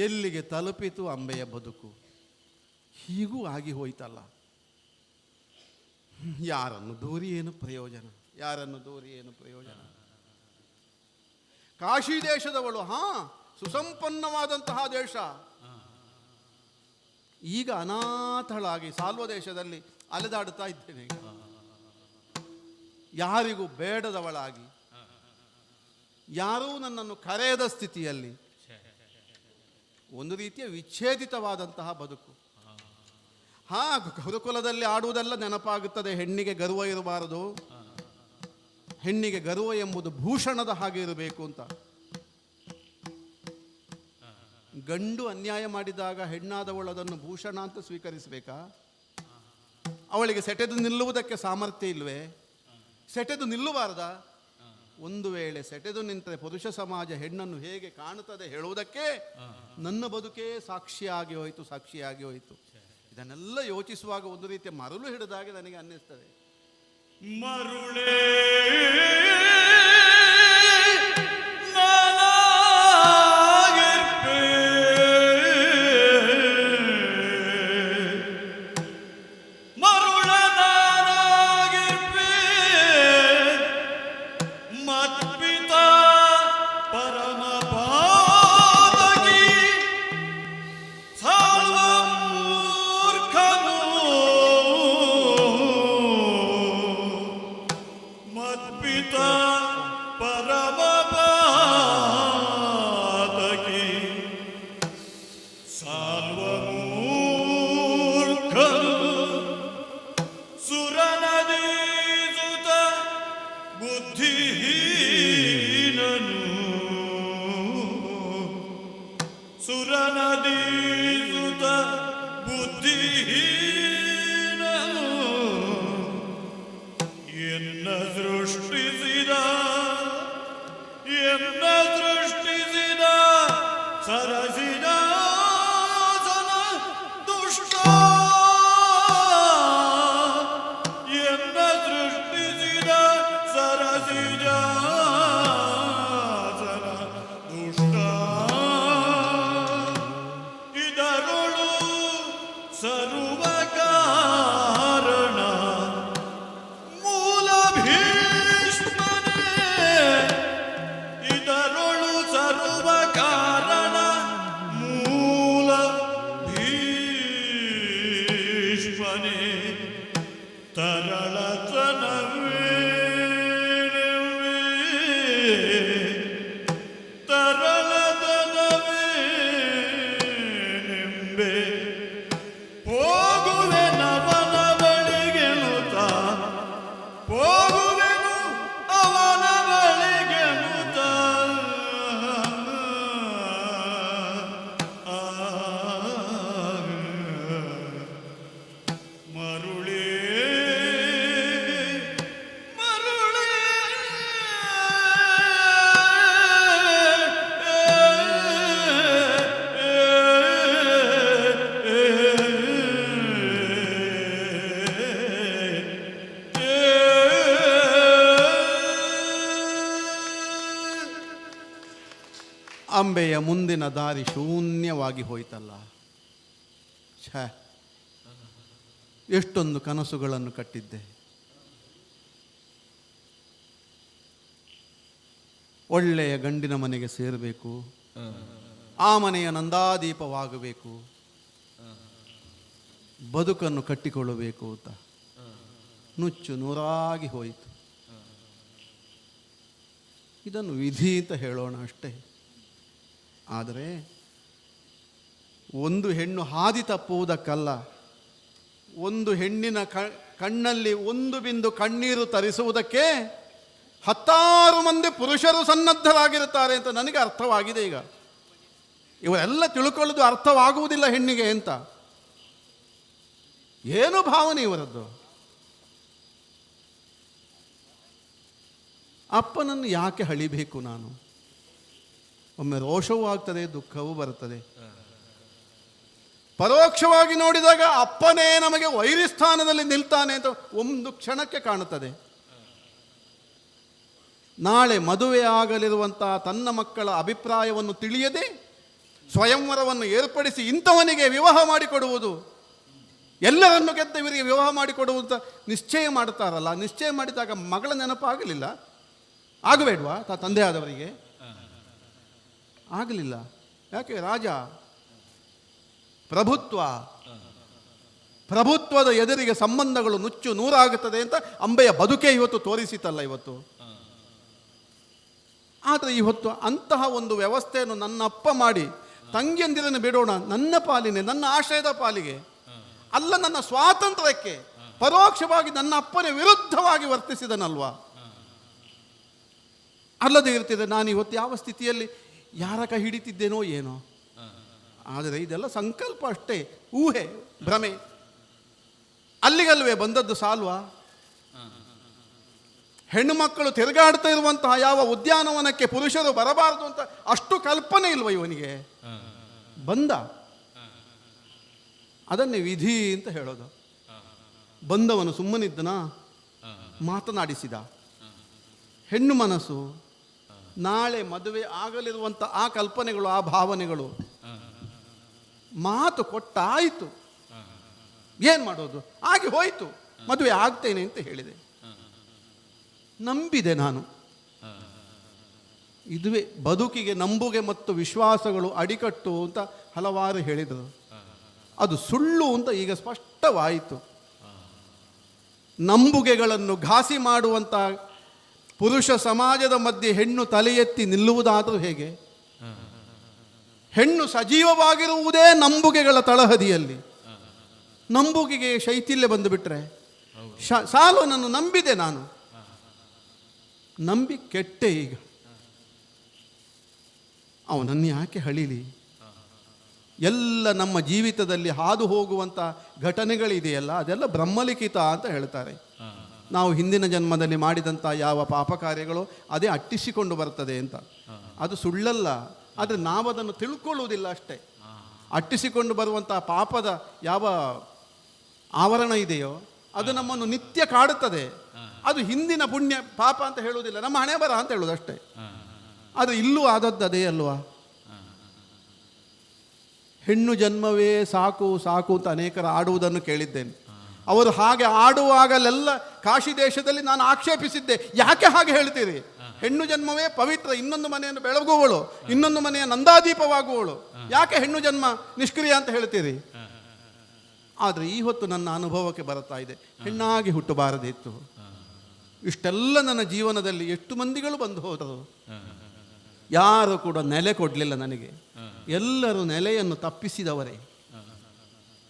ಎಲ್ಲಿಗೆ ತಲುಪಿತು ಅಂಬೆಯ ಬದುಕು? ಹೀಗೂ ಆಗಿ ಹೋಯ್ತಲ್ಲ. ಯಾರನ್ನು ದೂರಿ ಏನು ಪ್ರಯೋಜನ, ಯಾರನ್ನು ದೂರಿ ಏನು ಪ್ರಯೋಜನ? ಕಾಶಿ ದೇಶದವಳು, ಸುಸಂಪನ್ನವಾದಂತಹ ದೇಶ, ಈಗ ಅನಾಥಳಾಗಿ ಸಾಲ್ವ ದೇಶದಲ್ಲಿ ಅಲೆದಾಡುತ್ತಾ ಇದ್ದೇನೆ. ಯಾರಿಗೂ ಬೇಡದವಳಾಗಿ, ಯಾರೂ ನನ್ನನ್ನು ಕರೆಯದ ಸ್ಥಿತಿಯಲ್ಲಿ, ಒಂದು ರೀತಿಯ ವಿಚ್ಛೇದಿತವಾದಂತಹ ಬದುಕು. ಗುರುಕುಲದಲ್ಲಿ ಆಡುವುದೆಲ್ಲ ನೆನಪಾಗುತ್ತದೆ. ಹೆಣ್ಣಿಗೆ ಗರ್ವ ಇರಬಾರದು, ಹೆಣ್ಣಿಗೆ ಗರ್ವ ಎಂಬುದು ಭೂಷಣದ ಹಾಗೆ ಇರಬೇಕು ಅಂತ. ಗಂಡು ಅನ್ಯಾಯ ಮಾಡಿದಾಗ ಹೆಣ್ಣಾದವಳು ಅದನ್ನು ಭೂಷಣ ಅಂತ ಸ್ವೀಕರಿಸಬೇಕಾ? ಅವಳಿಗೆ ಸೆಟೆದು ನಿಲ್ಲುವುದಕ್ಕೆ ಸಾಮರ್ಥ್ಯ ಇಲ್ವೇ? ಸೆಟೆದು ನಿಲ್ಲುಬಾರದಾ? ಒಂದು ವೇಳೆ ಸೆಟೆದು ನಿಂತರೆ ಪುರುಷ ಸಮಾಜ ಹೆಣ್ಣನ್ನು ಹೇಗೆ ಕಾಣುತ್ತದೆ ಹೇಳುವುದಕ್ಕೆ ನನ್ನ ಬದುಕೇ ಸಾಕ್ಷಿಯಾಗಿ ಹೋಯಿತು. ಇದನ್ನೆಲ್ಲ ಯೋಚಿಸುವಾಗ ಒಂದು ರೀತಿಯ ಮರಳು ಹಿಡಿದಾಗೆ ನನಗೆ ಅನ್ನಿಸ್ತದೆ. ಮರುಳೇ ಅಂಬೆಯ ಮುಂದಿನ ದಾರಿ ಶೂನ್ಯವಾಗಿ ಹೋಯ್ತಲ್ಲ. ಎಷ್ಟೊಂದು ಕನಸುಗಳನ್ನು ಕಟ್ಟಿದ್ದೆ. ಒಳ್ಳೆಯ ಗಂಡಿನ ಮನೆಗೆ ಸೇರಬೇಕು, ಆ ಮನೆಯ ನಂದಾದೀಪವಾಗಬೇಕು, ಬದುಕನ್ನು ಕಟ್ಟಿಕೊಳ್ಳಬೇಕು ಅಂತ ನುಚ್ಚು ನೂರಾಗಿ ಹೋಯಿತು. ಇದನ್ನು ವಿಧಿ ಅಂತ ಹೇಳೋಣ ಅಷ್ಟೇ. ಆದರೆ ಒಂದು ಹೆಣ್ಣು ಹಾದಿ ತಪ್ಪುವುದಕ್ಕಲ್ಲ, ಒಂದು ಹೆಣ್ಣಿನ ಕಣ್ಣಲ್ಲಿ ಒಂದು ಬಿಂದು ಕಣ್ಣೀರು ತರಿಸುವುದಕ್ಕೆ 10 ಮಂದಿ ಪುರುಷರು ಸನ್ನದ್ಧರಾಗಿರುತ್ತಾರೆ ಅಂತ ನನಗೆ ಅರ್ಥವಾಗಿದೆ. ಈಗ ಇವರೆಲ್ಲ ತಿಳ್ಕೊಳ್ಳೋದು ಅರ್ಥವಾಗುವುದಿಲ್ಲ ಹೆಣ್ಣಿಗೆ ಅಂತ. ಏನು ಭಾವನೆ ಇವರದ್ದು? ಅಪ್ಪನನ್ನು ಯಾಕೆ ಹಳಿಬೇಕು ನಾನು? ಒಮ್ಮೆ ರೋಷವೂ ಆಗ್ತದೆ, ದುಃಖವೂ ಬರುತ್ತದೆ. ಪರೋಕ್ಷವಾಗಿ ನೋಡಿದಾಗ ಅಪ್ಪನೇ ನಮಗೆ ವೈರಿಸ್ಥಾನದಲ್ಲಿ ನಿಲ್ತಾನೆ ಅಂತ ಒಂದು ಕ್ಷಣಕ್ಕೆ ಕಾಣುತ್ತದೆ. ನಾಳೆ ಮದುವೆಯಾಗಲಿರುವಂಥ ತನ್ನ ಮಕ್ಕಳ ಅಭಿಪ್ರಾಯವನ್ನು ತಿಳಿಯದೆ ಸ್ವಯಂವರವನ್ನು ಏರ್ಪಡಿಸಿ ಇಂಥವನಿಗೆ ವಿವಾಹ ಮಾಡಿಕೊಡುವುದು, ಎಲ್ಲರನ್ನು ಗೆದ್ದ ಇವರಿಗೆ ವಿವಾಹ ಮಾಡಿಕೊಡುವಂಥ ನಿಶ್ಚಯ ಮಾಡ್ತಾರಲ್ಲ. ನಿಶ್ಚಯ ಮಾಡಿದಾಗ ಮಗಳ ನೆನಪಾಗಲಿಲ್ಲ, ಆಗಬೇಡ್ವಾ ತಂದೆ ಆದವರಿಗೆ? ಆಗಲಿಲ್ಲ. ಯಾಕೆ? ರಾಜ, ಪ್ರಭುತ್ವದ ಎದುರಿಗೆ ಸಂಬಂಧಗಳು ನುಚ್ಚು ನೂರಾಗುತ್ತದೆ ಅಂತ ಅಂಬೆಯ ಬದುಕೆ ಇವತ್ತು ತೋರಿಸಿತಲ್ಲ ಇವತ್ತು. ಆದರೆ ಇವತ್ತು ಅಂತಹ ಒಂದು ವ್ಯವಸ್ಥೆಯನ್ನು ನನ್ನ ಅಪ್ಪ ಮಾಡಿ ತಂಗಿಯಂದಿರನ್ನು ಬಿಡೋಣ ನನ್ನ ಪಾಲಿಗೆ, ನನ್ನ ಆಶ್ರಯದ ಪಾಲಿಗೆ ಅಲ್ಲ, ನನ್ನ ಸ್ವಾತಂತ್ರ್ಯಕ್ಕೆ ಪರೋಕ್ಷವಾಗಿ ನನ್ನ ಅಪ್ಪನ ವಿರುದ್ಧವಾಗಿ ವರ್ತಿಸಿದನಲ್ವಾ. ಅಲ್ಲದೆ ಇರ್ತಿದೆ ನಾನು ಇವತ್ತು ಯಾವ ಸ್ಥಿತಿಯಲ್ಲಿ ಯಾರ ಕೈ ಹಿಡಿತಿದ್ದೇನೋ ಏನೋ. ಆದರೆ ಇದೆಲ್ಲ ಸಂಕಲ್ಪ ಅಷ್ಟೇ, ಊಹೆ, ಭ್ರಮೆ. ಅಲ್ಲಿಗಲ್ವೇ ಬಂದದ್ದು ಸಾಲ್ವಾ? ಹೆಣ್ಣು ಮಕ್ಕಳು ತಿರುಗಾಡ್ತಾ ಇರುವಂತಹ ಯಾವ ಉದ್ಯಾನವನಕ್ಕೆ ಪುರುಷರು ಬರಬಾರದು ಅಂತ ಅಷ್ಟು ಕಲ್ಪನೆ ಇಲ್ವ ಇವನಿಗೆ? ಬಂದ. ಅದನ್ನೇ ವಿಧಿ ಅಂತ ಹೇಳೋದು. ಬಂದವನು ಸುಮ್ಮನಿದ್ದನ? ಮಾತನಾಡಿಸಿದ. ಹೆಣ್ಣು ಮನಸ್ಸು ನಾಳೆ ಮದುವೆ ಆಗಲಿರುವಂಥ ಆ ಕಲ್ಪನೆಗಳು, ಆ ಭಾವನೆಗಳು, ಮಾತು ಕೊಟ್ಟಾಯಿತು. ಏನು ಮಾಡೋದು? ಆಗಿ ಹೋಯಿತು. ಮದುವೆ ಆಗ್ತೇನೆ ಅಂತ ಹೇಳಿದೆ, ನಂಬಿದೆ ನಾನು. ಇದುವೇ ಬದುಕಿಗೆ ನಂಬುಗೆ ಮತ್ತು ವಿಶ್ವಾಸಗಳು ಅಡಿಕಟ್ಟು ಅಂತ ಹಲವಾರು ಹೇಳಿದರು. ಅದು ಸುಳ್ಳು ಅಂತ ಈಗ ಸ್ಪಷ್ಟವಾಯಿತು. ನಂಬುಗೆಗಳನ್ನು ಘಾಸಿ ಮಾಡುವಂಥ ಪುರುಷ ಸಮಾಜದ ಮಧ್ಯೆ ಹೆಣ್ಣು ತಲೆ ಎತ್ತಿ ನಿಲ್ಲುವುದಾದರೂ ಹೇಗೆ? ಹೆಣ್ಣು ಸಜೀವವಾಗಿರುವುದೇ ನಂಬುಗೆಗಳ ತಳಹದಿಯಲ್ಲಿ. ನಂಬುಗೆಗೆ ಶೈಥಿಲ್ಯ ಬಂದುಬಿಟ್ರೆ ಸಾಲುವನ್ನು ನಂಬಿದೆ ನಾನು, ನಂಬಿ ಕೆಟ್ಟೆ. ಈಗ ಅವನನ್ನು ಯಾಕೆ ಹಳಿಲಿ? ಎಲ್ಲ ನಮ್ಮ ಜೀವಿತದಲ್ಲಿ ಹಾದು ಹೋಗುವಂಥ ಘಟನೆಗಳಿದೆಯಲ್ಲ, ಅದೆಲ್ಲ ಬ್ರಹ್ಮಲಿಖಿತ ಅಂತ ಹೇಳ್ತಾರೆ. ನಾವು ಹಿಂದಿನ ಜನ್ಮದಲ್ಲಿ ಮಾಡಿದಂಥ ಯಾವ ಪಾಪ ಕಾರ್ಯಗಳು ಅದೇ ಅಟ್ಟಿಸಿಕೊಂಡು ಬರ್ತದೆ ಅಂತ. ಅದು ಸುಳ್ಳಲ್ಲ, ಆದರೆ ನಾವದನ್ನು ತಿಳ್ಕೊಳ್ಳುವುದಿಲ್ಲ ಅಷ್ಟೇ. ಅಟ್ಟಿಸಿಕೊಂಡು ಬರುವಂಥ ಪಾಪದ ಯಾವ ಆವರಣ ಇದೆಯೋ ಅದು ನಮ್ಮನ್ನು ನಿತ್ಯ ಕಾಡುತ್ತದೆ. ಅದು ಹಿಂದಿನ ಪುಣ್ಯ ಪಾಪ ಅಂತ ಹೇಳುವುದಿಲ್ಲ, ನಮ್ಮ ಹಣೆ ಬರ ಅಂತ ಹೇಳುವುದು ಅಷ್ಟೇ. ಆದರೆ ಇಲ್ಲೂ ಆದದ್ದು ಅದೇ ಅಲ್ವಾ? ಹೆಣ್ಣು ಜನ್ಮವೇ ಸಾಕು ಸಾಕು ಅಂತ ಅನೇಕರು ಆಡುವುದನ್ನು ಕೇಳಿದ್ದೇನೆ. ಅವರು ಹಾಗೆ ಆಡುವಾಗಲೆಲ್ಲ ಕಾಶಿ ದೇಶದಲ್ಲಿ ನಾನು ಆಕ್ಷೇಪಿಸಿದ್ದೆ, ಯಾಕೆ ಹಾಗೆ ಹೇಳ್ತೀರಿ? ಹೆಣ್ಣು ಜನ್ಮವೇ ಪವಿತ್ರ, ಇನ್ನೊಂದು ಮನೆಯನ್ನು ಬೆಳಗುವವಳು, ಇನ್ನೊಂದು ಮನೆಯ ನಂದಾದೀಪವಾಗುವವಳು, ಯಾಕೆ ಹೆಣ್ಣು ಜನ್ಮ ನಿಷ್ಕ್ರಿಯ ಅಂತ ಹೇಳ್ತೀರಿ? ಆದರೆ ಈ ಹೊತ್ತು ನನ್ನ ಅನುಭವಕ್ಕೆ ಬರ್ತಾ ಇದೆ, ಹೆಣ್ಣಾಗಿ ಹುಟ್ಟಬಾರದಿತ್ತು. ಇಷ್ಟೆಲ್ಲ ನನ್ನ ಜೀವನದಲ್ಲಿ ಎಷ್ಟು ಮಂದಿಗಳು ಬಂದು ಹೋದರು, ಯಾರು ಕೂಡ ನೆಲೆ ಕೊಡಲಿಲ್ಲ ನನಗೆ. ಎಲ್ಲರೂ ನೆಲೆಯನ್ನು ತಪ್ಪಿಸಿದವರೇ.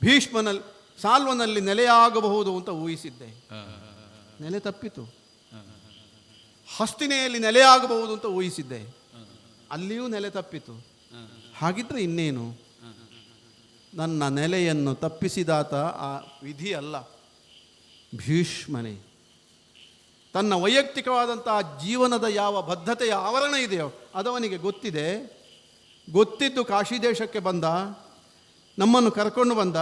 ಭೀಷ್ಮನಲ್ಲಿ ಸಾಲ್ವನಲ್ಲಿ ನೆಲೆಯಾಗಬಹುದು ಅಂತ ಊಹಿಸಿದ್ದೆ, ನೆಲೆ ತಪ್ಪಿತು. ಹಸ್ತಿನೆಯಲ್ಲಿ ನೆಲೆಯಾಗಬಹುದು ಅಂತ ಊಹಿಸಿದ್ದೆ, ಅಲ್ಲಿಯೂ ನೆಲೆ ತಪ್ಪಿತು. ಹಾಗಿದ್ರೆ ಇನ್ನೇನು? ನನ್ನ ನೆಲೆಯನ್ನು ತಪ್ಪಿಸಿದಾತ ಆ ವಿಧಿ ಅಲ್ಲ, ಭೀಷ್ಮನೇ. ತನ್ನ ವೈಯಕ್ತಿಕವಾದಂಥ ಜೀವನದ ಯಾವ ಬದ್ಧತೆಯ ಆವರಣ ಇದೆಯೋ ಅದವನಿಗೆ ಗೊತ್ತಿದೆ. ಗೊತ್ತಿದ್ದು ಕಾಶಿ ದೇಶಕ್ಕೆ ಬಂದ, ನಮ್ಮನ್ನು ಕರ್ಕೊಂಡು ಬಂದ,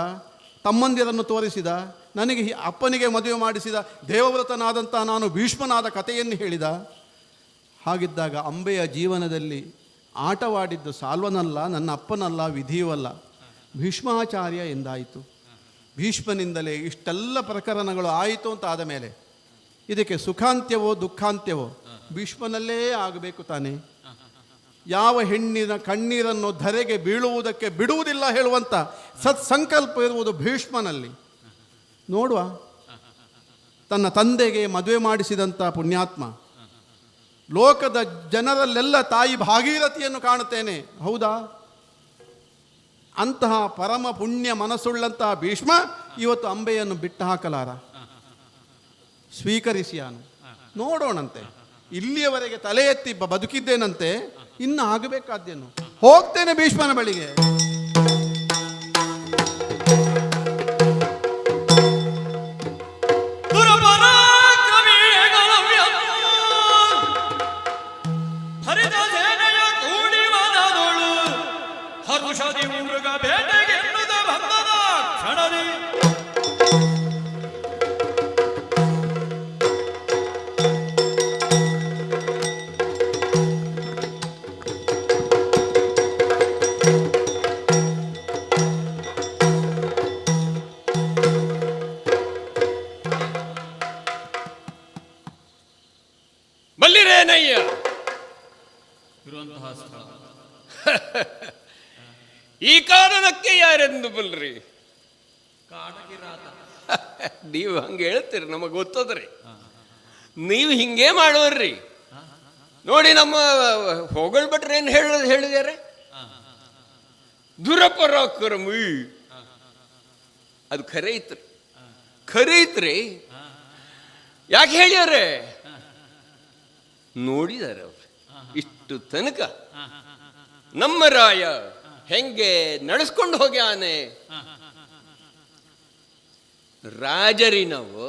ತಮ್ಮಂದಿರನ್ನು ತೋರಿಸಿದ, ನನಗೆ ಅಪ್ಪನಿಗೆ ಮದುವೆ ಮಾಡಿಸಿದ, ದೇವವ್ರತನಾದಂಥ ನಾನು ಭೀಷ್ಮನಾದ ಕಥೆಯನ್ನು ಹೇಳಿದ. ಹಾಗಿದ್ದಾಗ ಅಂಬೆಯ ಜೀವನದಲ್ಲಿ ಆಟವಾಡಿದ್ದು ಸಾಲ್ವನಲ್ಲ, ನನ್ನ ಅಪ್ಪನಲ್ಲ, ವಿಧಿಯುವಲ್ಲ, ಭೀಷ್ಮಾಚಾರ್ಯ ಎಂದಾಯಿತು. ಭೀಷ್ಮನಿಂದಲೇ ಇಷ್ಟೆಲ್ಲ ಪ್ರಕರಣಗಳು ಆಯಿತು ಅಂತ ಆದ ಮೇಲೆ ಇದಕ್ಕೆ ಸುಖಾಂತ್ಯವೋ ದುಃಖಾಂತ್ಯವೋ ಭೀಷ್ಮನಲ್ಲೇ ಆಗಬೇಕು ತಾನೆ. ಯಾವ ಹೆಣ್ಣಿನ ಕಣ್ಣೀರನ್ನು ಧರೆಗೆ ಬೀಳುವುದಕ್ಕೆ ಬಿಡುವುದಿಲ್ಲ ಹೇಳುವಂಥ ಸತ್ಸಂಕಲ್ಪ ಇರುವುದು ಭೀಷ್ಮನಲ್ಲಿ. ನೋಡುವ, ತನ್ನ ತಂದೆಗೆ ಮದುವೆ ಮಾಡಿಸಿದಂಥ ಪುಣ್ಯಾತ್ಮ. ಲೋಕದ ಜನರಲ್ಲೆಲ್ಲ ತಾಯಿ ಭಾಗೀರಥಿಯನ್ನು ಕಾಣುತ್ತೇನೆ, ಹೌದಾ? ಅಂತಹ ಪರಮ ಪುಣ್ಯ ಮನಸ್ಸುಳ್ಳಂತಹ ಭೀಷ್ಮ ಇವತ್ತು ಅಂಬೆಯನ್ನು ಬಿಟ್ಟು ಹಾಕಲಾರ. ಸ್ವೀಕರಿಸಿಯಾನು, ನೋಡೋಣಂತೆ. ಇಲ್ಲಿಯವರೆಗೆ ತಲೆ ಎತ್ತಿ ಬದುಕಿದ್ದೇನಂತೆ, ಇನ್ನು ಆಗಬೇಕಾದ್ದೇನು? ಹೋಗ್ತೇನೆ ಭೀಷ್ಮನ ಬಳಿಗೆ. ಈ ಕಾರಣಕ್ಕೆ ಯಾರೆಂದು ಬಲ್ರಿ? ಕಾಡಗಿರಾತ. ನೀವು ಹಂಗೆ ಹೇಳ್ತೀರಿ, ನಮಗೆ ಗೊತ್ತದ್ರಿ. ನೀವು ಹಿಂಗೆ ಮಾಡೋರ್ರಿ. ನೋಡಿ, ನಮ್ಮ ಹೊಗಳ್ಬಿಟ್ರೆ ಏನು ಹೇಳಿದಾರೆ? ದುರಪರಾಕ್ರಮಿ. ಅದು ಖರೆ ಐತ್ರಿ, ಖರೆ ಐತ್ರಿ. ಯಾಕೆ ಹೇಳ್ಯಾರೆ? ನೋಡಿದಾರೆ ಅವ್ರು ಇಷ್ಟು ತನಕ ನಮ್ಮ ರಾಯ ಹೆಂಗೆ ನಡೆಸ್ಕೊಂಡು ಹೋಗ್ಯಾನೆ. ರಾಜರಿ ನಾವು,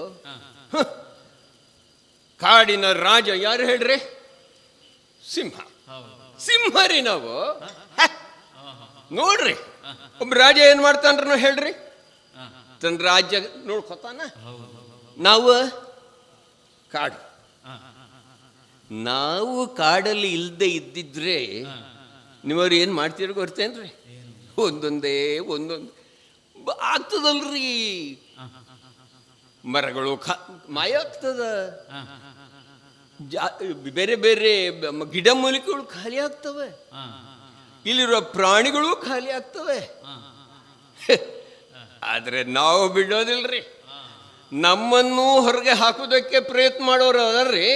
ಕಾಡಿನ ರಾಜ ಯಾರು ಹೇಳ್ರಿ? ಸಿಂಹ. ಸಿಂಹರಿ ನಾವು. ನೋಡ್ರಿ, ಒಬ್ಬ ರಾಜ ಏನ್ ಮಾಡ್ತಾನ್ರಿ ನಾವು ಹೇಳ್ರಿ? ತನ್ನ ರಾಜ್ಯ ನೋಡ್ಕೊತಾನ. ನಾವು ಕಾಡು. ನಾವು ಕಾಡಲ್ಲಿ ಇಲ್ಲದೆ ಇದ್ದಿದ್ರೆ ನೀವ್ರು ಏನು ಮಾಡ್ತೀರಿ ಗೊತ್ತೇನ್ರಿ? ಒಂದೊಂದೇ ಆಗ್ತದಲ್ರಿ. ಮರಗಳು ಮಾಯ ಆಗ್ತದ, ಬೇರೆ ಬೇರೆ ಗಿಡ ಮೂಲಿಕೆಗಳು ಖಾಲಿ ಆಗ್ತವೆ, ಇಲ್ಲಿರೋ ಪ್ರಾಣಿಗಳು ಖಾಲಿ ಆಗ್ತವೆ. ಆದ್ರೆ ನಾವು ಬಿಡೋದಿಲ್ರಿ. ನಮ್ಮನ್ನು ಹೊರಗೆ ಹಾಕೋದಕ್ಕೆ ಪ್ರಯತ್ನ ಮಾಡೋರು ಅದರ್ರಿ,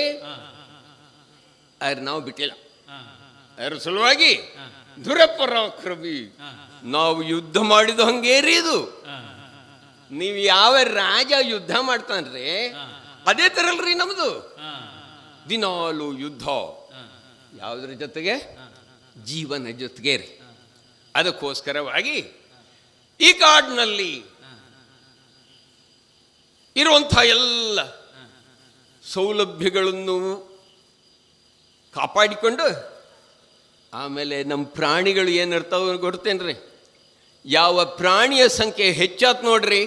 ಆದ್ರೆ ನಾವು ಬಿಟ್ಟಿಲ್ಲ. ಅದ್ರ ಸಲುವಾಗಿ ದುರಪರಾಕ್ರಮಿ. ನಾವು ಯುದ್ಧ ಮಾಡಿದ ಹಂಗೇರಿ ಇದು. ನೀವು ಯಾವ ರಾಜ ಯುದ್ಧ ಮಾಡ್ತಾನ್ರಿ ಅದೇ ತರಲ್ರಿ ನಮ್ದು. ದಿನಾಲು ಯುದ್ಧ. ಯಾವುದ್ರ ಜೊತೆಗೆ? ಜೀವನ ಜೊತೆಗೆ ರೀ. ಅದಕ್ಕೋಸ್ಕರವಾಗಿ ಈ ಕಾಡಿನಲ್ಲಿ ಇರುವಂಥ ಎಲ್ಲ ಸೌಲಭ್ಯಗಳನ್ನು ಕಾಪಾಡಿಕೊಂಡು, ಆಮೇಲೆ ನಮ್ಮ ಪ್ರಾಣಿಗಳು ಏನಿರ್ತಾವ ಗೊತ್ತೇನ್ರಿ? ಯಾವ ಪ್ರಾಣಿಯ ಸಂಖ್ಯೆ ಹೆಚ್ಚಾತ್ ನೋಡ್ರಿ,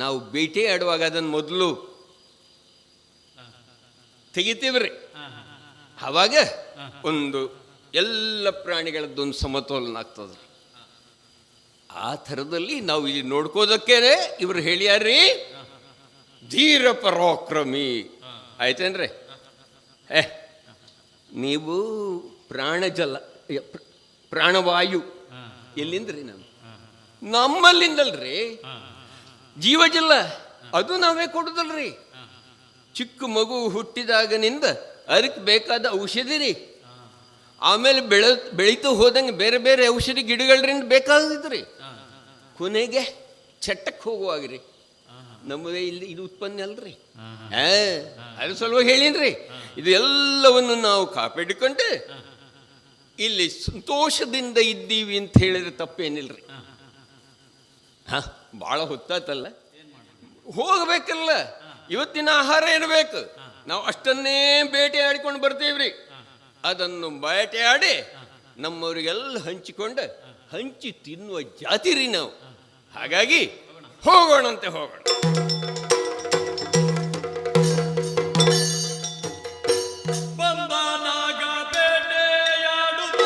ನಾವು ಬೇಟೆ ಆಡುವಾಗ ಅದನ್ನು ಮೊದಲು ತೆಗಿತೀವ್ರಿ. ಆವಾಗ ಒಂದು ಎಲ್ಲ ಪ್ರಾಣಿಗಳದ್ದೊಂದು ಸಮತೋಲನ ಆಗ್ತದ. ಆ ಥರದಲ್ಲಿ ನಾವು ಇಲ್ಲಿ ನೋಡ್ಕೋದಕ್ಕೇನೆ ಇವರು ಹೇಳ್ಯಾರ್ರಿ ಧೀರ ಪರಾಕ್ರಮಿ. ಆಯ್ತೇನ್ರಿ? ನೀವು ಪ್ರಾಣಜಲ, ಪ್ರಾಣವಾಯು ಎಲ್ಲಿಂದ್ರಿ? ನಮ್ಮಲ್ಲಿಂದಲ್ರಿ. ಜೀವಜಲ ಅದು ನಾವೇ ಕೊಡುದಲ್ರಿ. ಚಿಕ್ಕ ಮಗು ಹುಟ್ಟಿದಾಗನಿಂದ ಅದಕ್ಕೆ ಬೇಕಾದ ಔಷಧಿ ರೀ. ಆಮೇಲೆ ಬೆಳೀತು ಹೋದಂಗೆ ಬೇರೆ ಬೇರೆ ಔಷಧಿ ಗಿಡಗಳಿಂದ ಬೇಕಾಗಿದ್ರಿ. ಕೊನೆಗೆ ಚಟ್ಟಕ್ಕೆ ಹೋಗುವಾಗ್ರಿ ನಮ್ಮದೇ ಇಲ್ಲಿ ಇದು ಉತ್ಪನ್ನ ಅಲ್ರಿ. ಅದು ಸ್ವಲ್ಪ ಹೇಳಿನ್ರಿ. ಇದು ಎಲ್ಲವನ್ನು ನಾವು ಕಾಪಾಡಿಕೊಂಡು ಇಲ್ಲಿ ಸಂತೋಷದಿಂದ ಇದ್ದೀವಿ ಅಂತ ಹೇಳಿದ್ರೆ ತಪ್ಪೇನಿಲ್ರಿ. ಭಾಳ ಹೊತ್ತಾತಲ್ಲ, ಹೋಗ್ಬೇಕಲ್ಲ. ಇವತ್ತಿನ ಆಹಾರ ಇರಬೇಕು. ನಾವು ಅಷ್ಟನ್ನೇ ಬೇಟೆ ಆಡಿಕೊಂಡು ಬರ್ತೀವ್ರಿ. ಅದನ್ನು ಬೇಟೆ ಆಡಿ ನಮ್ಮವರಿಗೆಲ್ಲ ಹಂಚಿಕೊಂಡು ಹಂಚಿ ತಿನ್ನುವ ಜಾತಿ ರೀ ನಾವು. ಹಾಗಾಗಿ ಹೋಗೋಣಂತೆ, ಹೋಗೋಣ. ಬಂದನಾಗ ಬೇಟೆಯಾಡುತ್ತ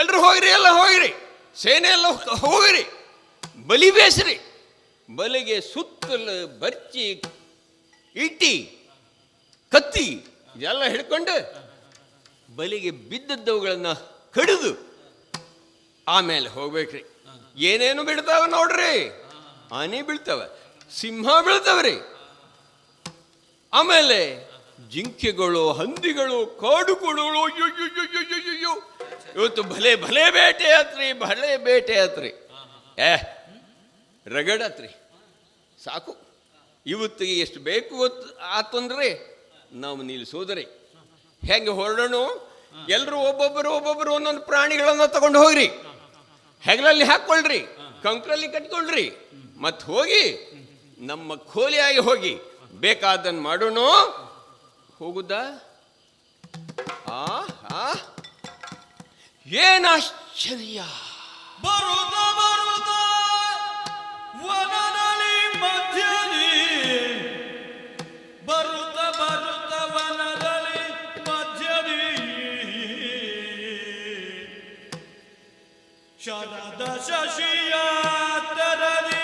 ಎಲ್ರು ಹೋಗಿರಿ, ಎಲ್ಲ ಹೋಗಿರಿ, ಸೇನೆ ಎಲ್ಲ ಹೋಗಿರಿ, ಬಲಿ ಬೇಸ್ರಿ. ಬಲಿಗೆ ಸುತ್ತಲು ಬರ್ಚಿ, ಇಟ್ಟಿ, ಕತ್ತಿ ಇದೆಲ್ಲ ಹಿಡ್ಕೊಂಡು ಬಲಿಗೆ ಬಿದ್ದದ್ದವುಗಳನ್ನ ಕಡಿದು ಆಮೇಲೆ ಹೋಗ್ಬೇಕ್ರಿ. ಏನೇನು ಬೀಳ್ತಾವ ನೋಡ್ರಿ. ಆನೆ ಬೀಳ್ತಾವ, ಸಿಂಹ ಬೀಳ್ತಾವ್ರಿ, ಆಮೇಲೆ ಜಿಂಕೆಗಳು, ಹಂದಿಗಳು, ಕಾಡುಗಳು, ಅಯ್ಯೋ ಇವತ್ತು ಭಲೆ ಭಲೆ ಬೇಟೆ ಆತ್ರಿ, ಭಲೆ ಬೇಟೆ ಆತ್ರಿ. ರಗಡತ್ರಿ. ಸಾಕು, ಇವತ್ತಿಗೆ ಎಷ್ಟು ಬೇಕು ಆತು ಅಂದ್ರೆ ನಾವು ನಿಲ್ಲಿಸೋದ್ರಿ. ಹೆಂಗೆ ಹೊರಡೋಣ, ಎಲ್ಲರೂ ಒಬ್ಬೊಬ್ಬರು ಒಂದೊಂದು ಪ್ರಾಣಿಗಳನ್ನ ತಗೊಂಡು ಹೋಗ್ರಿ, ಹೆಗಲಲ್ಲಿ ಹಾಕ್ಕೊಳ್ರಿ, ಕಂಕ್ರಲ್ಲಿ ಕಟ್ಕೊಳ್ರಿ, ಮತ್ತೆ ಹೋಗಿ ನಮ್ಮ ಖೋಲಿಯಾಗಿ ಹೋಗಿ ಬೇಕಾದನ್ನು ಮಾಡೋಣ. ಹೋಗುದಾ? ಏನ್ ಆಶ್ಚರ್ಯ! ಬರುತ್ತ ಬರುತ್ತ ವನದಲ್ಲಿ ಮಧ್ಯದಿ, ಬರುತ್ತ ಬರುತ್ತ ವನದಲ್ಲಿ ಮಧ್ಯದಿ, ಶರದ ಶಶಿಯ ತೆರದಿ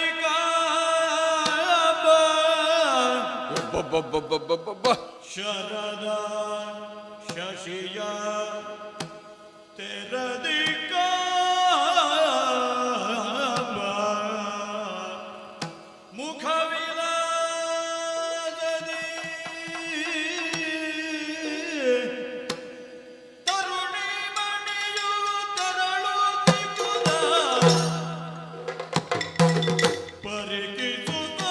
ಶರದ ಶಶಿಯ ತೆರದಿ ಮುಖವಿಲಾಸದಿ ತರುಣಿ ಮಣಿಯು ತರಳು ದಿಕ್ಕುದ ಪರಿಕಿಸುತ್ತ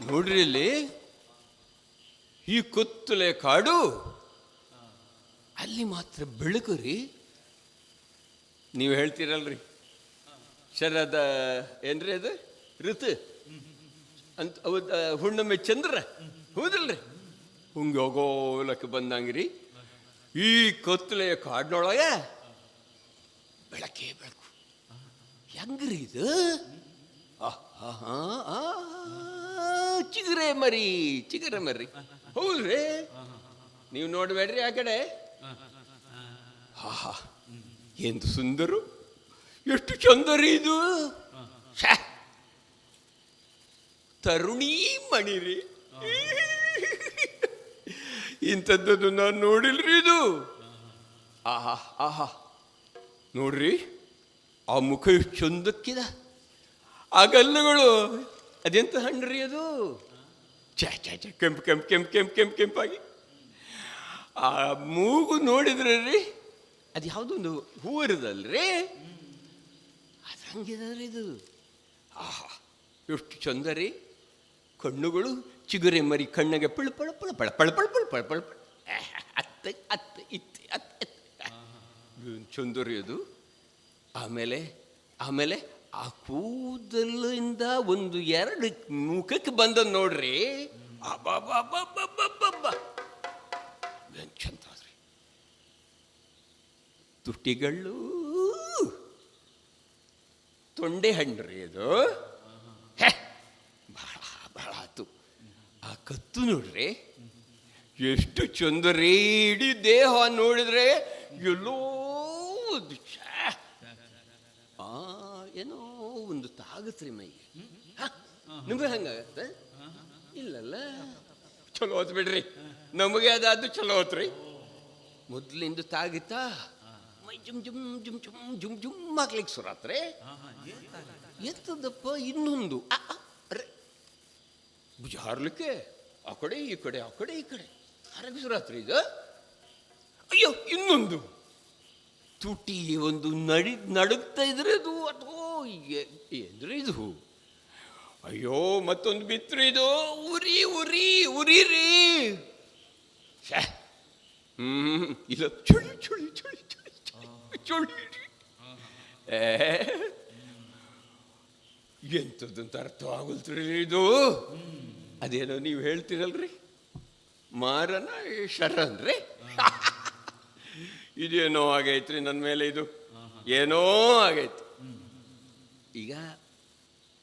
ನೋಡ್ರಿ, ಇಲ್ಲಿ ಈ ಕುತ್ತಲೆ ಕಾಡು, ಅಲ್ಲಿ ಮಾತ್ರ ಬೆಳಕು ರೀ. ನೀವು ಹೇಳ್ತೀರಲ್ರಿ, ಶರದ ಏನ್ರಿ ಅದು ಋತು ಅಂತ, ಹುಣ್ಣಿಮೆ ಚಂದ್ರ, ಹೌದಲ್ರಿ? ಹುಂಗೆ ಹೋಗೋಲಕ್ಕೆ ಬಂದಂಗ್ರಿ ಈ ಕತ್ತಲೆಯ ಕಾಡಿನೊಳಗೆ ಬೆಳಕೇ ಬೆಳಕು. ಹೆಂಗ್ರಿ ಇದು? ಚಿಗುರೆ ಮರಿ, ಹೌದ್ರಿ? ನೀವು ನೋಡ್ಬೇಡ್ರಿ ಆ ಕಡೆ. ಹಾ, ಎಂದು ಸುಂದರು, ಎಷ್ಟು ಚಂದರಿ ಇದು. ತರುಣಿ ಮಣಿರಿ, ಇಂಥದ್ದನ್ನು ನಾನು ನೋಡಿಲ್ರಿ ಇದು. ಆಹಾ ನೋಡ್ರಿ, ಆ ಮುಖ ಎಷ್ಟು ಚಂದಕ್ಕಿದ, ಆ ಗಲ್ಲುಗಳು ಅದೆಂತ ಹಣ್ಣ್ರಿ ಅದು, ಕೆಂಪಾಗಿ. ಆ ಮೂಗು ನೋಡಿದ್ರೆ ರೀ, ಅದು ಯಾವುದೊಂದು ಹೂವು ಇರೋದಲ್ರಿ, ಅದು ಹಂಗಿದ್ರಿ ಇದು. ಎಷ್ಟು ಚಂದ ರೀ. ಕಣ್ಣುಗಳು ಚಿಗುರೆ ಮರಿ ಕಣ್ಣಿಗೆ ಪಳ ಪಳ ಪಳ ಪಳ ಪಳ ಪಳ ಪಳ ಪಳ ಪಳ ಅತ್ತೆ ಅತ್ತೆ ಇತ್ತೆ ಅತ್ತೆ ಚಂದರಿ ಅದು. ಆಮೇಲೆ ಆ ಕೂದಲಿಂದ ಒಂದು ಎರಡು ಮುಖಕ್ಕೆ ಬಂದ ನೋಡ್ರಿ, ಚಂದ ರೀ. ತುಟಿಗಳು ತೊಂಡೆ ಹಣ್ಣ್ರಿ ಅದು, ಬಹಳ ಆತು. ಆ ಕತ್ತು ನೋಡ್ರಿ ಎಷ್ಟು ಚಂದರಿ. ಇಡೀ ದೇಹ ನೋಡಿದ್ರೆ ಎಲ್ಲೋ ಏನೋ ಒಂದು ತಾಗತ್ರಿ ಮೈಗೆ. ನಿಮ್ಗೆ ಹಂಗಾಗತ್ತೆ ಇಲ್ಲಲ್ಲ, ಚಲೋ ಹೋತ್ ಬಿಡ್ರಿ, ನಮಗೆ ಅದಾದ್ದು ಚಲೋ ಹೋತ್ರಿ. ಮೊದ್ಲಿಂದ ತಾಗಿತ್ತಾ ಮೈ ಜುಮ್ ಜುಮ್ ಜುಮ್ ಜುಮ್ ಜುಮ್ ಜುಮ್ ಹಾಕ್ಲಿಕ್ಕೆ ಸುರಾತ್ರೆ. ಎತ್ತದಪ್ಪ ಇನ್ನೊಂದು ಭುಜ ಹಾರ್ಲಿಕ್ಕೆ ಆ ಕಡೆ ಈ ಕಡೆ ಆ ಕಡೆ ಈ ಕಡೆ ಹಾರಕ್ಕೆ ಸುರಾತ್ರಿ ಇದು. ಅಯ್ಯೋ ಇನ್ನೊಂದು ತುಟಿ ಒಂದು ನಡುಗ್ತಾ ಇದ್ರೆ ಅದು ಅಥವಾ ಏನ್ರಿ ಇದು. ಅಯ್ಯೋ ಮತ್ತೊಂದು ಬಿತ್ರಿ ಇದು, ಉರಿ ಉರಿ ಉರಿರಿ. ಇಲ್ಲ ಚುಳಿ ಚುಳಿ ಚುಳಿ ಚುಳಿ ಚುಳಿ ಎಂಥದ್ದಂತ ಅರ್ಥ ಆಗಲ್ತ್ರಿ ಇದು. ಅದೇನೋ ನೀವು ಹೇಳ್ತೀರಲ್ರಿ, ಮಾರನ ಶರನ್ರಿ. ಇದೇನೋ ಆಗೈತ್ರಿ ನನ್ನ ಮೇಲೆ, ಇದು ಏನೋ ಆಗೈತಿ. ಈಗ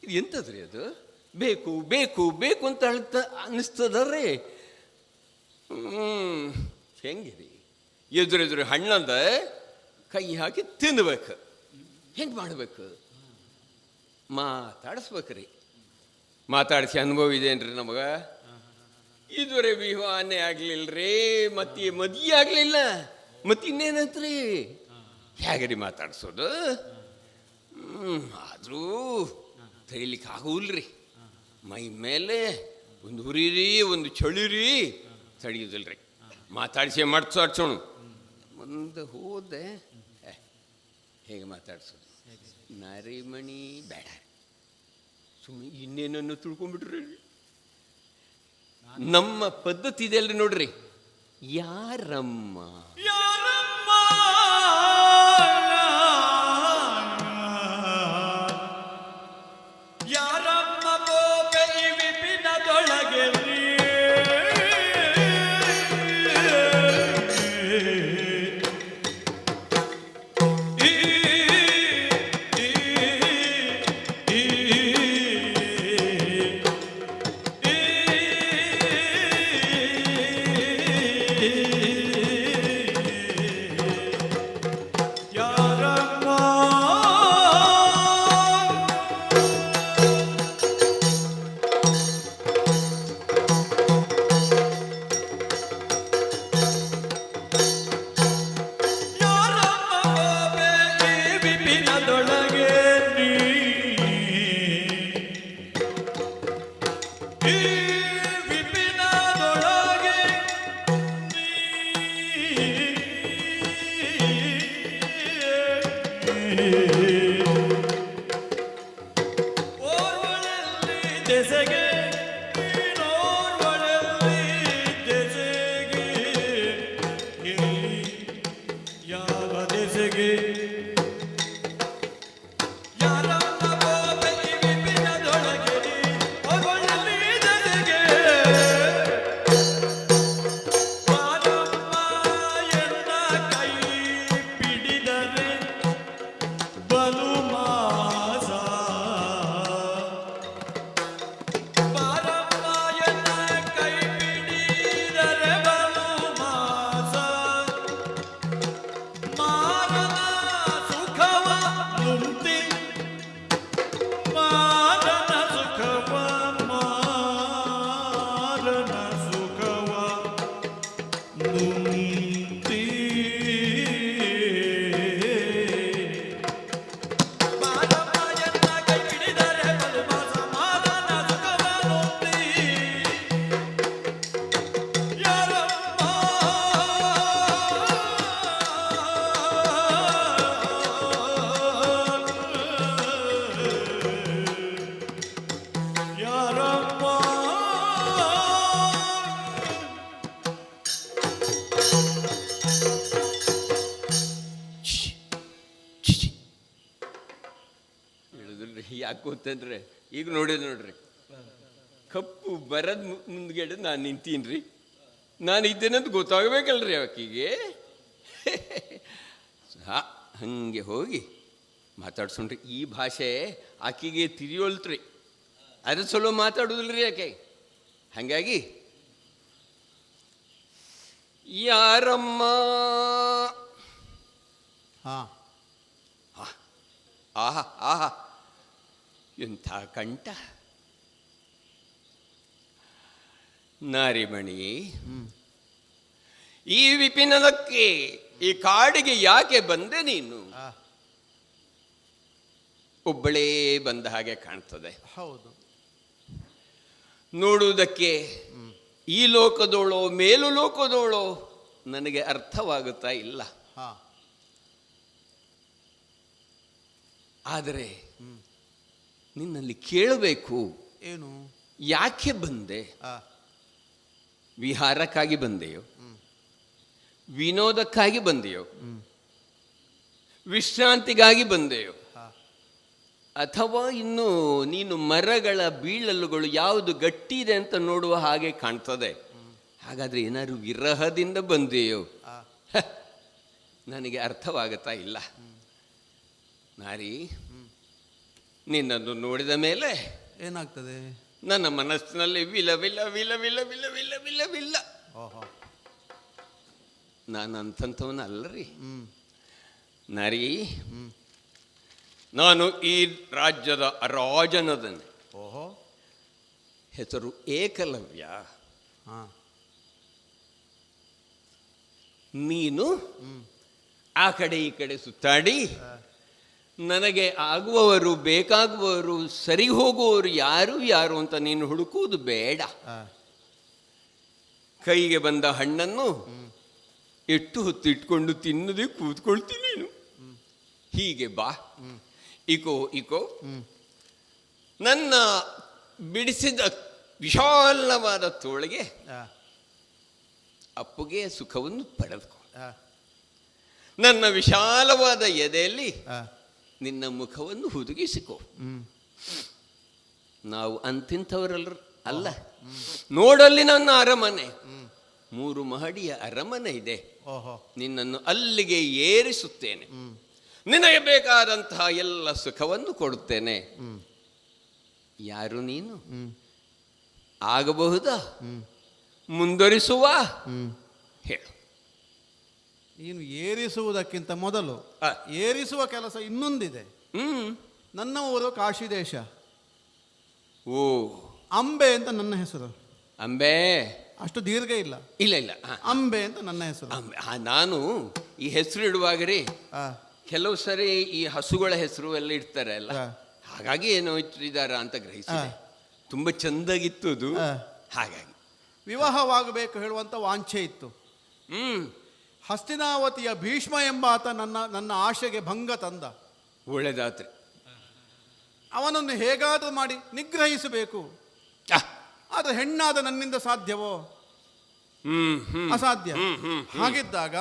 ಇದು ಎಂಥದ್ರಿ ಅದು? ಬೇಕು ಬೇಕು ಬೇಕು ಅಂತ ಅನ್ನಿಸ್ತದ್ರಿ. ಹೆಂಗಿರಿ ಎದುರೆದುರು ಹಣ್ಣಂದ ಕೈ ಹಾಕಿ ತಿನ್ಬೇಕು. ಹೆಂಗೆ ಮಾಡ್ಬೇಕು? ಮಾತಾಡಿಸ್ಬೇಕ್ರಿ. ಮಾತಾಡಿಸಿ ಅನುಭವ ಇದೇನ್ರಿ ನಮಗೆ? ಇದುವರೆ ವಿವಾಹನೇ ಆಗ್ಲಿಲ್ರಿ, ಮತ್ತೆ ಮದುವೆ ಆಗ್ಲಿಲ್ಲ, ಮತ್ತಿನ್ನೇನಂತ್ರಿ? ಹೇಗ್ರಿ ಮಾತಾಡ್ಸೋದು? ಆದರೂ ತೆಗಿಲಿಕ್ಕೆ ಆಗೋಲ್ರಿ. ಮೈ ಮೇಲೆ ಒಂದು ಹುರಿರಿ ಒಂದು ಚಳಿರಿ ತಡೆಯೋದಿಲ್ರಿ. ಮಾತಾಡಿಸಿ ಮಾಡ್ಸೋಣ. ಮುಂದೆ ಹೋದೆ ಹೇಗೆ ಮಾತಾಡ್ಸೋದು? ನಾರಿಮಣಿ ಬೇಡ, ಸುಮ್ಮನೆ ಇನ್ನೇನನ್ನು ತಿಳ್ಕೊಂಡ್ಬಿಟ್ರಿ. ನಮ್ಮ ಪದ್ಧತಿ ಇದೆ ಅಲ್ರಿ ನೋಡ್ರಿ, ಯಾರಮ್ಮ ಯಾರಮ್ಮ ಯಾರಮ್ಮ ಗೋಪೆ ಈ ವಿಪಿನದೊಳಗೆ ಯಾಕೆ ಗೊತ್ತಂದ್ರೆ, ಈಗ ನೋಡ್ರಿ ಕಪ್ಪು ಬರದ ಮುಂದ್ಗಡೆ ನಾನು ನಿಂತೀನ್ರಿ. ನಾನು ಇದ್ದೇನಂತ ಗೊತ್ತಾಗಬೇಕಲ್ರಿ ಆಕಿಗೆ. ಹಂಗೆ ಹೋಗಿ ಮಾತಾಡ್ಸೋಣ್ರಿ. ಈ ಭಾಷೆ ಆಕಿಗೆ ತಿರಿಯೋಲ್ತ್ರಿ, ಅದ್ರ ಸಲ ಮಾತಾಡೋದಿಲ್ರಿ ಆಕೆ. ಹಾಗಾಗಿ ಯಾರಮ್ಮ ಆಹಾ ಆಹಾ ಎಂಥ ಕಂಠ. ನಾರಿಮಣಿ, ಈ ವಿಪಿನದಕ್ಕೆ ಈ ಕಾಡಿಗೆ ಯಾಕೆ ಬಂದೆ ನೀನು? ಒಬ್ಬಳೇ ಬಂದ ಹಾಗೆ ಕಾಣ್ತದೆ. ಹೌದು. ನೋಡುವುದಕ್ಕೆ ಈ ಲೋಕದೋಳೋ ಮೇಲು ಲೋಕದೋಳೋ ನನಗೆ ಅರ್ಥವಾಗುತ್ತಾ ಇಲ್ಲ. ಆದರೆ ನಿನ್ನಲ್ಲಿ ಕೇಳಬೇಕು, ಏನು? ಯಾಕೆ ಬಂದೆ? ವಿಹಾರಕ್ಕಾಗಿ ಬಂದೆಯೋ, ವಿನೋದಕ್ಕಾಗಿ ಬಂದೆಯೋ, ವಿಶ್ರಾಂತಿಗಾಗಿ ಬಂದೆಯೋ, ಅಥವಾ ಇನ್ನು ನೀನು ಮರಗಳ ಬೀಳಲುಗಳು ಯಾವುದು ಗಟ್ಟಿ ಇದೆ ಅಂತ ನೋಡುವ ಹಾಗೆ ಕಾಣ್ತದೆ? ಹಾಗಾದ್ರೆ ಏನಾದ್ರು ವಿರಹದಿಂದ ಬಂದೆಯೋ? ನನಗೆ ಅರ್ಥವಾಗುತ್ತಾ ಇಲ್ಲ. ನಾರಿ, ನಿನ್ನನ್ನು ನೋಡಿದ ಮೇಲೆ ಏನಾಗ್ತದೆ? ನನ್ನ ಮನಸ್ಸಿನಲ್ಲಿ ವಿಲ ವಿಲ ವಿಲ ವಿಲ ವಿಲ ವಿಲ ವಿಲ ವಿಲ್ಲ. ನಾನು ಅಂಥವನ ಅಲ್ಲರಿ ನಾರಿ. ನಾನು ಈ ರಾಜ್ಯದ ರಾಜನದನ್ನೇ. ಹೆಸರು ಏಕಲವ್ಯ. ನೀನು ಆ ಕಡೆ ಈ ಕಡೆ ಸುತ್ತಾಡಿ ನನಗೆ ಆಗುವವರು, ಬೇಕಾಗುವವರು, ಸರಿ ಹೋಗುವವರು ಯಾರು ಯಾರು ಅಂತ ನೀನು ಹುಡುಕುವುದು ಬೇಡ. ಕೈಗೆ ಬಂದ ಹಣ್ಣನ್ನು ಎಷ್ಟು ಹೊತ್ತು ಇಟ್ಕೊಂಡು ತಿನ್ನದೆ ಕೂತ್ಕೊಳ್ತೀನಿ ನೀನು. ಹೀಗೆ ಬಾ, ಇಕೋ ಇಕೋ, ನನ್ನ ಬಿಡಿಸಿದ ವಿಶಾಲವಾದ ತೋಳಿಗೆ ಅಪ್ಪುಗೆ ಸುಖವನ್ನು ಪಡೆದುಕೋ. ನನ್ನ ವಿಶಾಲವಾದ ಎದೆಯಲ್ಲಿ ನಿನ್ನ ಮುಖವನ್ನು ಹುದುಗಿಸಿಕೋ. ನಾವು ಅಂತಿಂಥವರಲ್ಲ ಅಲ್ಲ. ನೋಡಲ್ಲಿ ನನ್ನ ಅರಮನೆ, 3 ಮಹಡಿಯ ಅರಮನೆ ಇದೆ. ನಿನ್ನನ್ನು ಅಲ್ಲಿಗೆ ಏರಿಸುತ್ತೇನೆ. ನಿನಗೆ ಬೇಕಾದಂತಹ ಎಲ್ಲ ಸುಖವನ್ನು ಕೊಡುತ್ತೇನೆ. ಯಾರು ನೀನು? ಆಗಬಹುದಾ? ಮುಂದುವರಿಸುವ? ಹೇಳು. ನೀನು ಏರಿಸುವುದಕ್ಕಿಂತ ಮೊದಲು ಏರಿಸುವ ಕೆಲಸ ಇನ್ನೊಂದಿದೆ. ನನ್ನ ಊರು ಕಾಶಿ ದೇಶ. ಓ, ಅಂಬೆ ಅಂತ ನನ್ನ ಹೆಸರು. ಅಂಬೆ? ಅಷ್ಟು ದೀರ್ಘ ಇಲ್ಲ. ಇಲ್ಲ ಇಲ್ಲ, ಅಂಬೆ ಅಂತ ನನ್ನ ಹೆಸರು. ನಾನು ಈ ಹೆಸರು ಇಡುವಾಗ ರೀ, ಕೆಲವು ಸರಿ ಈ ಹಸುಗಳ ಹೆಸರು ಎಲ್ಲ ಇಡ್ತಾರೆ ಅಲ್ಲ, ಹಾಗಾಗಿ ಏನೋ ಇಟ್ಟಿದಾರ ಅಂತ ಗ್ರಹಿಸಿದೆ. ತುಂಬಾ ಚಂದಾಗಿತ್ತು ಅದು. ಹಾಗಾಗಿ ವಿವಾಹವಾಗಬೇಕು ಹೇಳುವಂತ ವಾಂಛೆ ಇತ್ತು. ಹಸ್ತಿನಾವತಿಯ ಭೀಷ್ಮ ಎಂಬಾತ ನನ್ನ ಆಶೆಗೆ ಭಂಗ ತಂದ. ಒಳ್ಳೆದಾತ್ರಿ. ಅವನನ್ನು ಹೇಗಾದರೂ ಮಾಡಿ ನಿಗ್ರಹಿಸಬೇಕು. ಆದರೆ ಹೆಣ್ಣಾದ ನನ್ನಿಂದ ಸಾಧ್ಯವೋ? ಅಸಾಧ್ಯ. ಹಾಗಿದ್ದಾಗ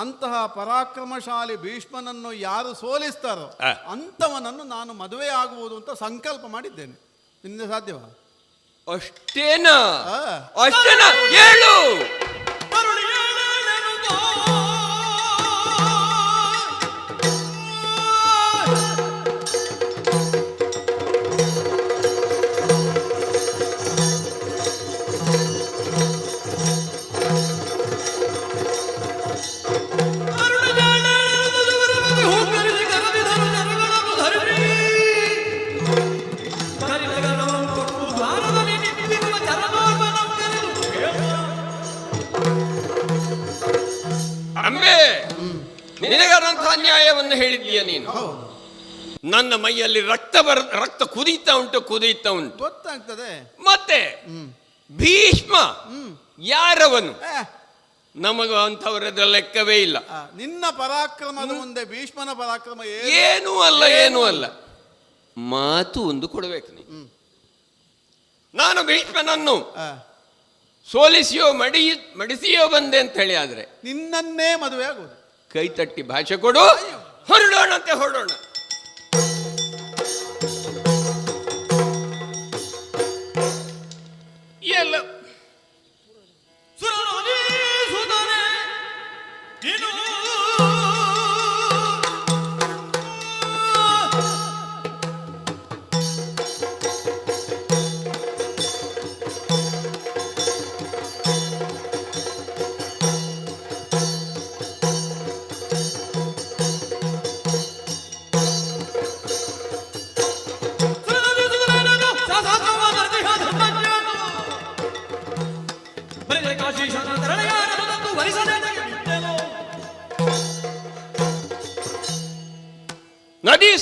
ಅಂತಹ ಪರಾಕ್ರಮಶಾಲಿ ಭೀಷ್ಮನನ್ನು ಯಾರು ಸೋಲಿಸ್ತಾರೋ ಅಂಥವನನ್ನು ನಾನು ಮದುವೆ ಆಗುವುದು ಅಂತ ಸಂಕಲ್ಪ ಮಾಡಿದ್ದೇನೆ. ನಿನ್ನಿಂದ ಸಾಧ್ಯವಾ? ಅಷ್ಟೇನಾ? ಅಷ್ಟೇನಾ? ಹೇಳು. ನಿನಗಾದಂತಹ ಅನ್ಯಾಯವನ್ನು ಹೇಳಿದ್ದೀಯ ನೀನು. ನನ್ನ ಮೈಯಲ್ಲಿ ರಕ್ತ ಕುದೀತಾ ಉಂಟು. ಗೊತ್ತಾಗ್ತದೆ. ಮತ್ತೆ ಭೀಷ್ಮ ಯಾರವನು? ನಮಗ ಅಂಥವರದ ಲೆಕ್ಕವೇ ಇಲ್ಲ. ನಿನ್ನ ಪರಾಕ್ರಮದ ಮುಂದೆ ಭೀಷ್ಮನ ಪರಾಕ್ರಮ ಏನೂ ಅಲ್ಲ. ಮಾತು ಒಂದು ಕೊಡಬೇಕು ನೀನು. ನಾನು ಭೀಷ್ಮನನ್ನು ಸೋಲಿಸಿಯೋ ಮಡಿಸಿಯೋ ಬಂದೆ ಅಂತ ಹೇಳಿ ಆದ್ರೆ ನಿನ್ನನ್ನೇ ಮದುವೆ ಆಗುವುದು. ಕೈ ತಟ್ಟಿ ಭಾಷೆ ಕೊಡು, ಹೊರಡೋಣಂತೆ ಹೊರಡೋಣ. ಎಲ್ಲ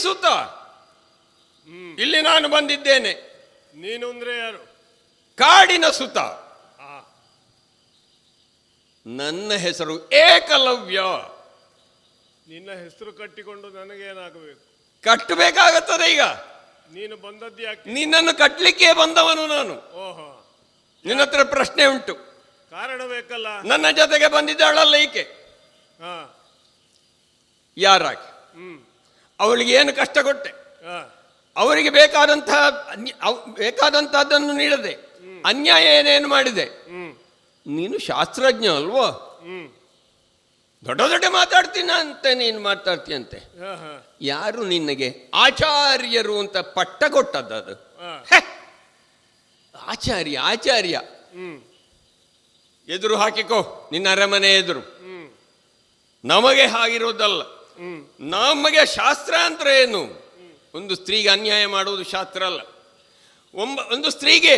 ಸುತ ಇಲ್ಲಿ ನಾನು ಬಂದಿದ್ದೇನೆ. ನೀನು ಅಂದ್ರೆ ಯಾರು? ಕಾಡಿನ ಸುತ. ಆ, ನನ್ನ ಹೆಸರು ಏಕಲವ್ಯ. ನಿನ್ನ ಹೆಸರು ಕಟ್ಟಿಕೊಂಡು ನನಗೇನಾಗಬೇಕು? ಕಟ್ಟಬೇಕಾಗುತ್ತದೆ. ಈಗ ನೀನು ಬಂದದ್ದು ಯಾಕೆ? ನಿನ್ನನ್ನು ಕಟ್ಟಲಿಕ್ಕೆ ಬಂದವನು ನಾನು. ಓಹೋ, ನಿನ್ನ ಹತ್ರ ಪ್ರಶ್ನೆ ಉಂಟು. ಕಾರಣ ಬೇಕಲ್ಲ. ನನ್ನ ಜೊತೆಗೆ ಬಂದಿದ್ದಾಳಲ್ಲ ಈಕೆ, ಹಾ, ಯಾರಾಗಿ? ಅವಳಿಗೆ ಏನು ಕಷ್ಟ ಕೊಟ್ಟೆ? ಹಾ, ಅವರಿಗೆ ಬೇಕಾದಂತಹದ್ದನ್ನು ನೀಡದೆ ಅನ್ಯಾಯ ಏನೇನು ಮಾಡಿದೆ? ನೀನು ಶಾಸ್ತ್ರಜ್ಞ ಅಲ್ವೋ? ದೊಡ್ಡ ದೊಡ್ಡ ಮಾತಾಡ್ತೀನ ಅಂತ ನೀನು ಮಾತಾಡ್ತೀಯಂತೆ. ಹಾ, ಹಾ, ಯಾರು ನಿನಗೆ ಆಚಾರ್ಯರು ಅಂತ ಪಟ್ಟ ಕೊಟ್ಟದ್ದು? ಅದು ಹಾ. ಆಚಾರ್ಯ ಆಚಾರ್ಯ. ಎದುರು ಹಾಕಿಕೋ, ನಿನ್ನ ಅರಮನೆ ಎದುರು. ನಮಗೆ ಹಾಗಿರೋದಲ್ಲ. ನಮಗೆ ಶಾಸ್ತ್ರ ಅಂದ್ರೆ ಏನು? ಒಂದು ಸ್ತ್ರೀಗೆ ಅನ್ಯಾಯ ಮಾಡುವುದು ಶಾಸ್ತ್ರ ಅಲ್ಲ. ಒಂದು ಸ್ತ್ರೀಗೆ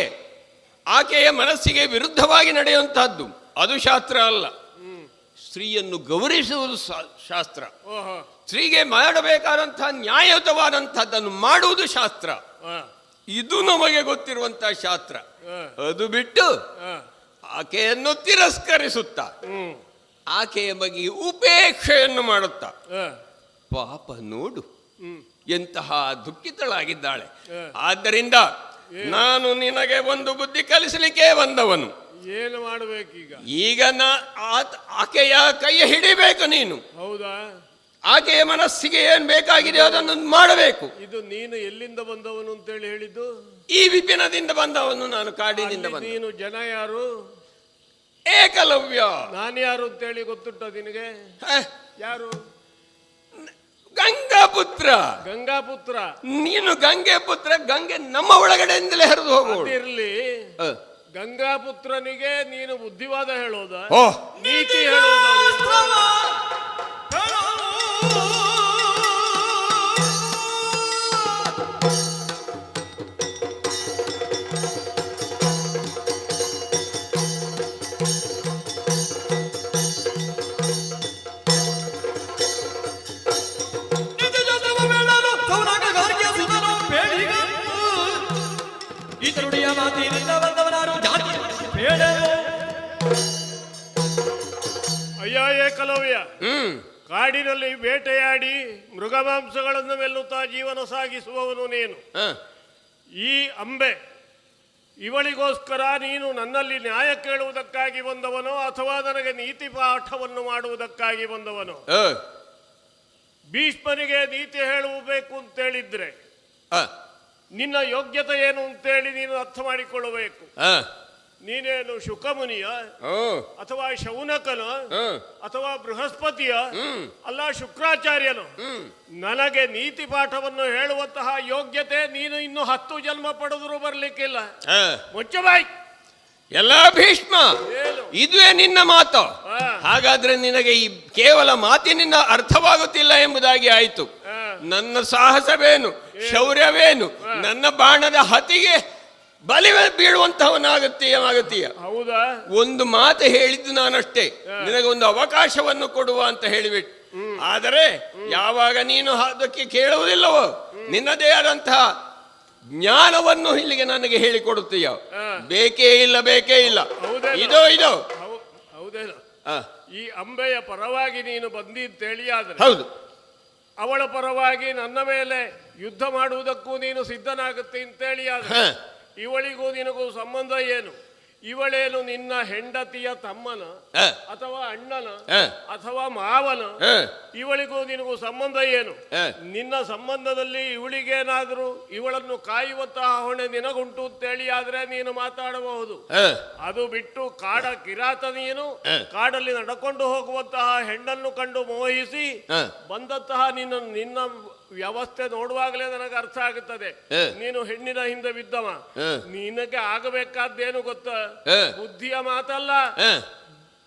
ಆಕೆಯ ಮನಸ್ಸಿಗೆ ವಿರುದ್ಧವಾಗಿ ನಡೆಯುವಂತಹದ್ದು ಅದು ಶಾಸ್ತ್ರ ಅಲ್ಲ. ಸ್ತ್ರೀಯನ್ನು ಗೌರವಿಸುವುದು ಶಾಸ್ತ್ರ. ಓಹೋ, ಸ್ತ್ರೀಗೆ ಮಾಡಬೇಕಾದಂತಹ ನ್ಯಾಯಯುತವಾದಂತಹದ್ದನ್ನು ಮಾಡುವುದು ಶಾಸ್ತ್ರ. ಹಾ, ಇದು ನಮಗೆ ಗೊತ್ತಿರುವಂತಹ ಶಾಸ್ತ್ರ. ಹಾ, ಅದು ಬಿಟ್ಟು ಹಾ, ಆಕೆಯನ್ನು ತಿರಸ್ಕರಿಸುತ್ತಾ ಆಕೆಯ ಬಗ್ಗೆ ಉಪೇಕ್ಷೆಯನ್ನು ಮಾಡುತ್ತಾ, ಹಾ, ಪಾಪ ನೋಡು ಎಂತಹ ದುಃಖಿತಳಾಗಿದ್ದಾಳೆ. ಹಾ. ಆದ್ದರಿಂದ ನಾನು ನಿನಗೆ ಒಂದು ಬುದ್ಧಿ ಕಲಿಸಲಿಕ್ಕೆ ಬಂದವನು. ಏನು ಮಾಡಬೇಕೀಗ? ಈಗ ಆಕೆಯ ಕೈ ಹಿಡಿಬೇಕು ನೀನು. ಹೌದಾ? ಆಕೆಯ ಮನಸ್ಸಿಗೆ ಏನ್ ಬೇಕಾಗಿದೆ ಅದನ್ನು ಮಾಡಬೇಕು. ಇದು ನೀನು ಎಲ್ಲಿಂದ ಬಂದವನು ಅಂತೇಳಿ ಹೇಳಿದ್ದು? ಈ ವಿಪಿನದಿಂದ ಬಂದವನು ನಾನು, ಕಾಡಿನಿಂದ ಬಂದ. ನೀನು ಜನ ಯಾರು? ಏಕಲವ್ಯ. ನಾನು ಯಾರು ಅಂತೇಳಿ ಗೊತ್ತುಂಟ ನಿನಗೆ? ಯಾರು? ಗಂಗಾ ಪುತ್ರ. ಗಂಗಾ ಪುತ್ರ. ನೀನು ಗಂಗೆ ಪುತ್ರ. ಗಂಗೆ ನಮ್ಮ ಒಳಗಡೆಯಿಂದಲೇ ಹರಿದು ಹೋಗುವುದು. ಇರ್ಲಿ, ಗಂಗಾ ಪುತ್ರನಿಗೆ ನೀನು ಬುದ್ಧಿವಾದ ಹೇಳೋದ? ಓ, ನೀತಿ ಹೇಳೋದ? ಈತರುಡಿಯ ಮಾತಿನಿಂದ ಬಂದವನಾರು ಜಾತಿ ಬೇಡ. ಅಯ್ಯ ಏಕಲವ್ಯ, ಕಾಡಿನಲ್ಲಿ ಬೇಟೆಯಾಡಿ ಮೃಗಮಾಂಸಗಳನ್ನು ಮೆಲ್ಲುತ್ತಾ ಜೀವನ ಸಾಗಿಸುವವನು ನೀನು. ಈ ಅಂಬೆ ಇವಳಿಗೋಸ್ಕರ ನೀನು ನನ್ನಲ್ಲಿ ನ್ಯಾಯ ಕೇಳುವುದಕ್ಕಾಗಿ ಬಂದವನೋ ಅಥವಾ ನನಗೆ ನೀತಿ ಪಾಠವನ್ನು ಮಾಡುವುದಕ್ಕಾಗಿ ಬಂದವನೋ? ಭೀಷ್ಮನಿಗೆ ನೀತಿ ಹೇಳಬೇಕು ಅಂತೇಳಿದ್ರೆ ನಿನ್ನ ಯೋಗ್ಯತೆ ಏನು ಅಂತೇಳಿ ನೀನು ಅರ್ಥ ಮಾಡಿಕೊಳ್ಳಬೇಕು. ನೀನೇನು ಶುಕಮುನಿಯ ಅಥವಾ ಶೌನಕನ ಅಥವಾ ಬೃಹಸ್ಪತಿಯ ಅಲ್ಲ ಶುಕ್ರಾಚಾರ್ಯನು? ನನಗೆ ನೀತಿ ಪಾಠವನ್ನು ಹೇಳುವಂತಹ ಯೋಗ್ಯತೆ ನೀನು ಇನ್ನು 10 ಜನ್ಮ ಪಡೆದರೂ ಬರ್ಲಿಕ್ಕಿಲ್ಲ. ಮುಚ್ಚಬಾಯ್. ಎಲ್ಲ ಭೀಷ್ಮ, ಇದುವೇ ನಿನ್ನ ಮಾತು? ಹಾಗಾದ್ರೆ ನಿನಗೆ ಈ ಕೇವಲ ಮಾತಿನಿಂದ ಅರ್ಥವಾಗುತ್ತಿಲ್ಲ ಎಂಬುದಾಗಿ ಆಯಿತು. ನನ್ನ ಸಾಹಸವೇನು, ಶೌರ್ಯವೇನು, ನನ್ನ ಬಾಣದ ಹತಿಗೆ ಬಲಿ ಬೀಳುವಂತಹವನಾಗತ್ತೀಯ. ಹೌದಾ? ಒಂದು ಮಾತು ಹೇಳಿದ್ದು ನಾನಷ್ಟೇ, ನಿನಗೆ ಒಂದು ಅವಕಾಶವನ್ನು ಕೊಡುವ ಅಂತ ಹೇಳಿಬಿಟ್ಟು. ಆದರೆ ಯಾವಾಗ ನೀನು ಅದಕ್ಕೆ ಕೇಳುವುದಿಲ್ಲವೋ ನಿನ್ನದೇ ಆದಂತಹ ಜ್ಞಾನವನ್ನು ಇಲ್ಲಿಗೆ ನನಗೆ ಹೇಳಿಕೊಡುತ್ತೀಯ. ಬೇಕೇ ಇಲ್ಲ. ಇದೋ ಹೌದೇನು? ಈ ಅಂಬೆಯ ಪರವಾಗಿ ನೀನು ಬಂದಿದ್ದೇಳಿ. ಆದ್ರೆ ಹೌದು, ಅವಳ ಪರವಾಗಿ ನನ್ನ ಮೇಲೆ ಯುದ್ಧ ಮಾಡುವುದಕ್ಕೂ ನೀನು ಸಿದ್ಧನಾಗುತ್ತೆ ಅಂತೇಳಿ. ಆದ್ರೆ ಇವಳಿಗೂ ನಿನಗೂ ಸಂಬಂಧ ಏನು? ಇವಳೇನು ನಿನ್ನ ಹೆಂಡತಿಯ ತಮ್ಮನ ಅಥವಾ ಅಣ್ಣನ ಅಥವಾ ಮಾವನ? ಇವಳಿಗೂ ನಿನಗೂ ಸಂಬಂಧ ಏನು? ನಿನ್ನ ಸಂಬಂಧದಲ್ಲಿ ಇವಳಿಗೇನಾದರೂ ಇವಳನ್ನು ಕಾಯುವಂತಹ ಹೊಣೆ ನಿನಗುಂಟು ಅಂತೇಳಿ ಆದ್ರೆ ನೀನು ಮಾತಾಡಬಹುದು. ಅದು ಬಿಟ್ಟು ಕಾಡ ಕಿರಾತ ನೀನು ಕಾಡಲ್ಲಿ ನಡ್ಕೊಂಡು ಹೋಗುವಂತಹ ಹೆಣ್ಣನ್ನು ಕಂಡು ಮೋಹಿಸಿ ಬಂದಂತಹ ನಿನ್ನ ವ್ಯವಸ್ಥೆ ನೋಡುವಾಗಲೇ ನನಗೆ ಅರ್ಥ ಆಗುತ್ತದೆ. ನೀನು ಹೆಣ್ಣಿನ ಹಿಂದೆ ಬಿದ್ದವ. ನಿನಗೆ ಆಗಬೇಕಾದ್ದೇನು ಗೊತ್ತ? ಬುದ್ಧಿಯ ಮಾತಲ್ಲ,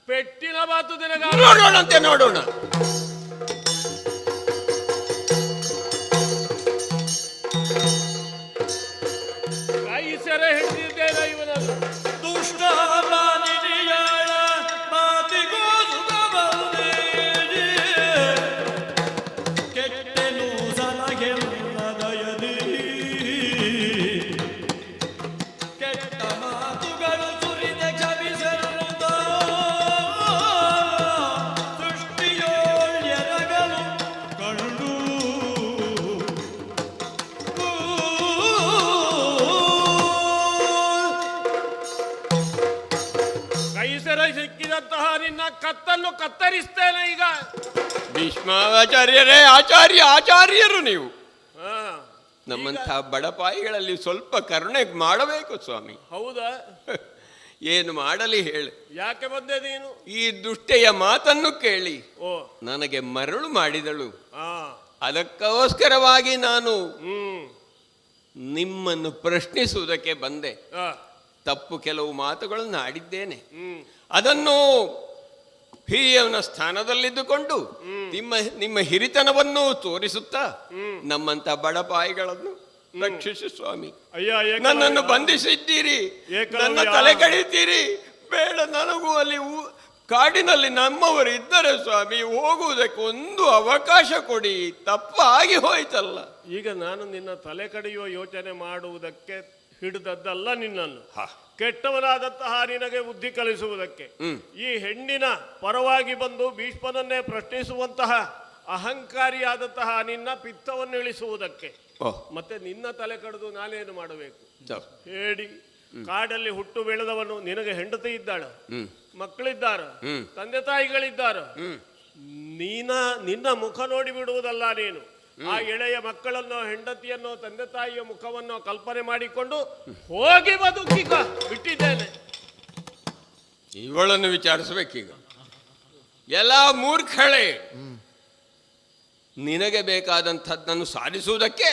ಪೆಟ್ಟಿನ ಮಾತು. ನೋಡೋಣ. ಕೈ ಸೆರೆ ಹಿಡಿದಿದ್ದೇನ ಇವನನ್ನು? ದುಷ್ಟ ಪ್ರಾಣಿನಿಯಾಳ ಮಾತಿಗೂ ಸುಖ ಬಂದೇರಿ. ಕೆಟ್ಟೆನು ಸಲಹೆ ಕತ್ತರಿಸ್ತೇನೆ ಈಗ. ಭೀಷ್ಮಾಚಾರ್ಯರೇ, ಆಚಾರ್ಯರು ನೀವು. ಹಾ, ನಮ್ಮಂಥ ಬಡಪಾಯಿಗಳಲ್ಲಿ ಸ್ವಲ್ಪ ಕರುಣೆ ಮಾಡಬೇಕು ಸ್ವಾಮಿ. ಹೌದಾ? ಏನು ಮಾಡಲಿ ಹೇಳು. ಯಾಕೆ ಬಂದೆ ನೀನು? ಈ ದುಷ್ಟೆಯ ಮಾತನ್ನು ಕೇಳಿ ಓ, ನನಗೆ ಮರಳು ಮಾಡಿದಳು. ಹಾ, ಅದಕ್ಕೋಸ್ಕರವಾಗಿ ನಾನು ಹ್ಮ್, ನಿಮ್ಮನ್ನು ಪ್ರಶ್ನಿಸುವುದಕ್ಕೆ ಬಂದೆ. ಹಾ, ತಪ್ಪು ಕೆಲವು ಮಾತುಗಳನ್ನು ಆಡಿದ್ದೇನೆ. ಹ್ಮ್, ಅದನ್ನು ಹಿರಿಯವನ ಸ್ಥಾನದಲ್ಲಿದ್ದುಕೊಂಡು ನಿಮ್ಮ ಹಿರಿತನವನ್ನು ತೋರಿಸುತ್ತಾ ನಮ್ಮಂತ ಬಡಪಾಯಿಗಳನ್ನು ರಕ್ಷಿಸು ಸ್ವಾಮಿ. ಅಯ್ಯ, ನನ್ನನ್ನು ಬಂಧಿಸಿದ್ದೀರಿ, ನನ್ನ ತಲೆ ಕಡಿತೀರಿ. ಬೇಡ, ನನಗೂ ಅಲ್ಲಿ ಕಾಡಿನಲ್ಲಿ ನಮ್ಮವರು ಇದ್ದರೆ ಸ್ವಾಮಿ, ಹೋಗುವುದಕ್ಕೆ ಒಂದು ಅವಕಾಶ ಕೊಡಿ. ತಪ್ಪಾಗಿ ಹೋಯ್ತಲ್ಲ. ಈಗ ನಾನು ನಿನ್ನ ತಲೆ ಕಡಿಯುವ ಯೋಚನೆ ಮಾಡುವುದಕ್ಕೆ ಹಿಡಿದದ್ದಲ್ಲ ನಿನ್ನನ್ನು, ಕೆಟ್ಟವನಾದಂತಹ ನಿನಗೆ ಬುದ್ಧಿ ಕಲಿಸುವುದಕ್ಕೆ. ಈ ಹೆಣ್ಣಿನ ಪರವಾಗಿ ಬಂದು ಭೀಷ್ಮನನ್ನೇ ಪ್ರಶ್ನಿಸುವಂತಹ ಅಹಂಕಾರಿಯಾದಂತಹ ನಿನ್ನ ಪಿತ್ತವನ್ನು ಇಳಿಸುವುದಕ್ಕೆ. ಮತ್ತೆ ನಿನ್ನ ತಲೆ ಕಡಿದು ನಾನೇನು ಮಾಡಬೇಕು ಹೇಳಿ? ಕಾಡಲ್ಲಿ ಹುಟ್ಟು ಬೆಳೆದವನು, ನಿನಗೆ ಹೆಂಡತಿ ಇದ್ದಾಳ, ಮಕ್ಕಳಿದ್ದಾರ, ತಂದೆ ತಾಯಿಗಳಿದ್ದಾರ. ನಿನ್ನ ಮುಖ ನೋಡಿ ಬಿಡುವುದಲ್ಲ ನೀನು. ಆ ಎಳೆಯ ಮಕ್ಕಳನ್ನೋ ಹೆಂಡತಿಯನ್ನೋ ತಂದೆ ತಾಯಿಯ ಮುಖವನ್ನೋ ಕಲ್ಪನೆ ಮಾಡಿಕೊಂಡು ಹೋಗಿ ಬದುಕಿಗ ಬಿಟ್ಟಿದ್ದೇನೆ. ಇವಳನ್ನು ವಿಚಾರಿಸಬೇಕೀಗ. ಎಲ್ಲ ಮೂರ್ಖಳೆ, ನಿನಗೆ ಬೇಕಾದಂಥದ್ದನ್ನು ಸಾಧಿಸುವುದಕ್ಕೆ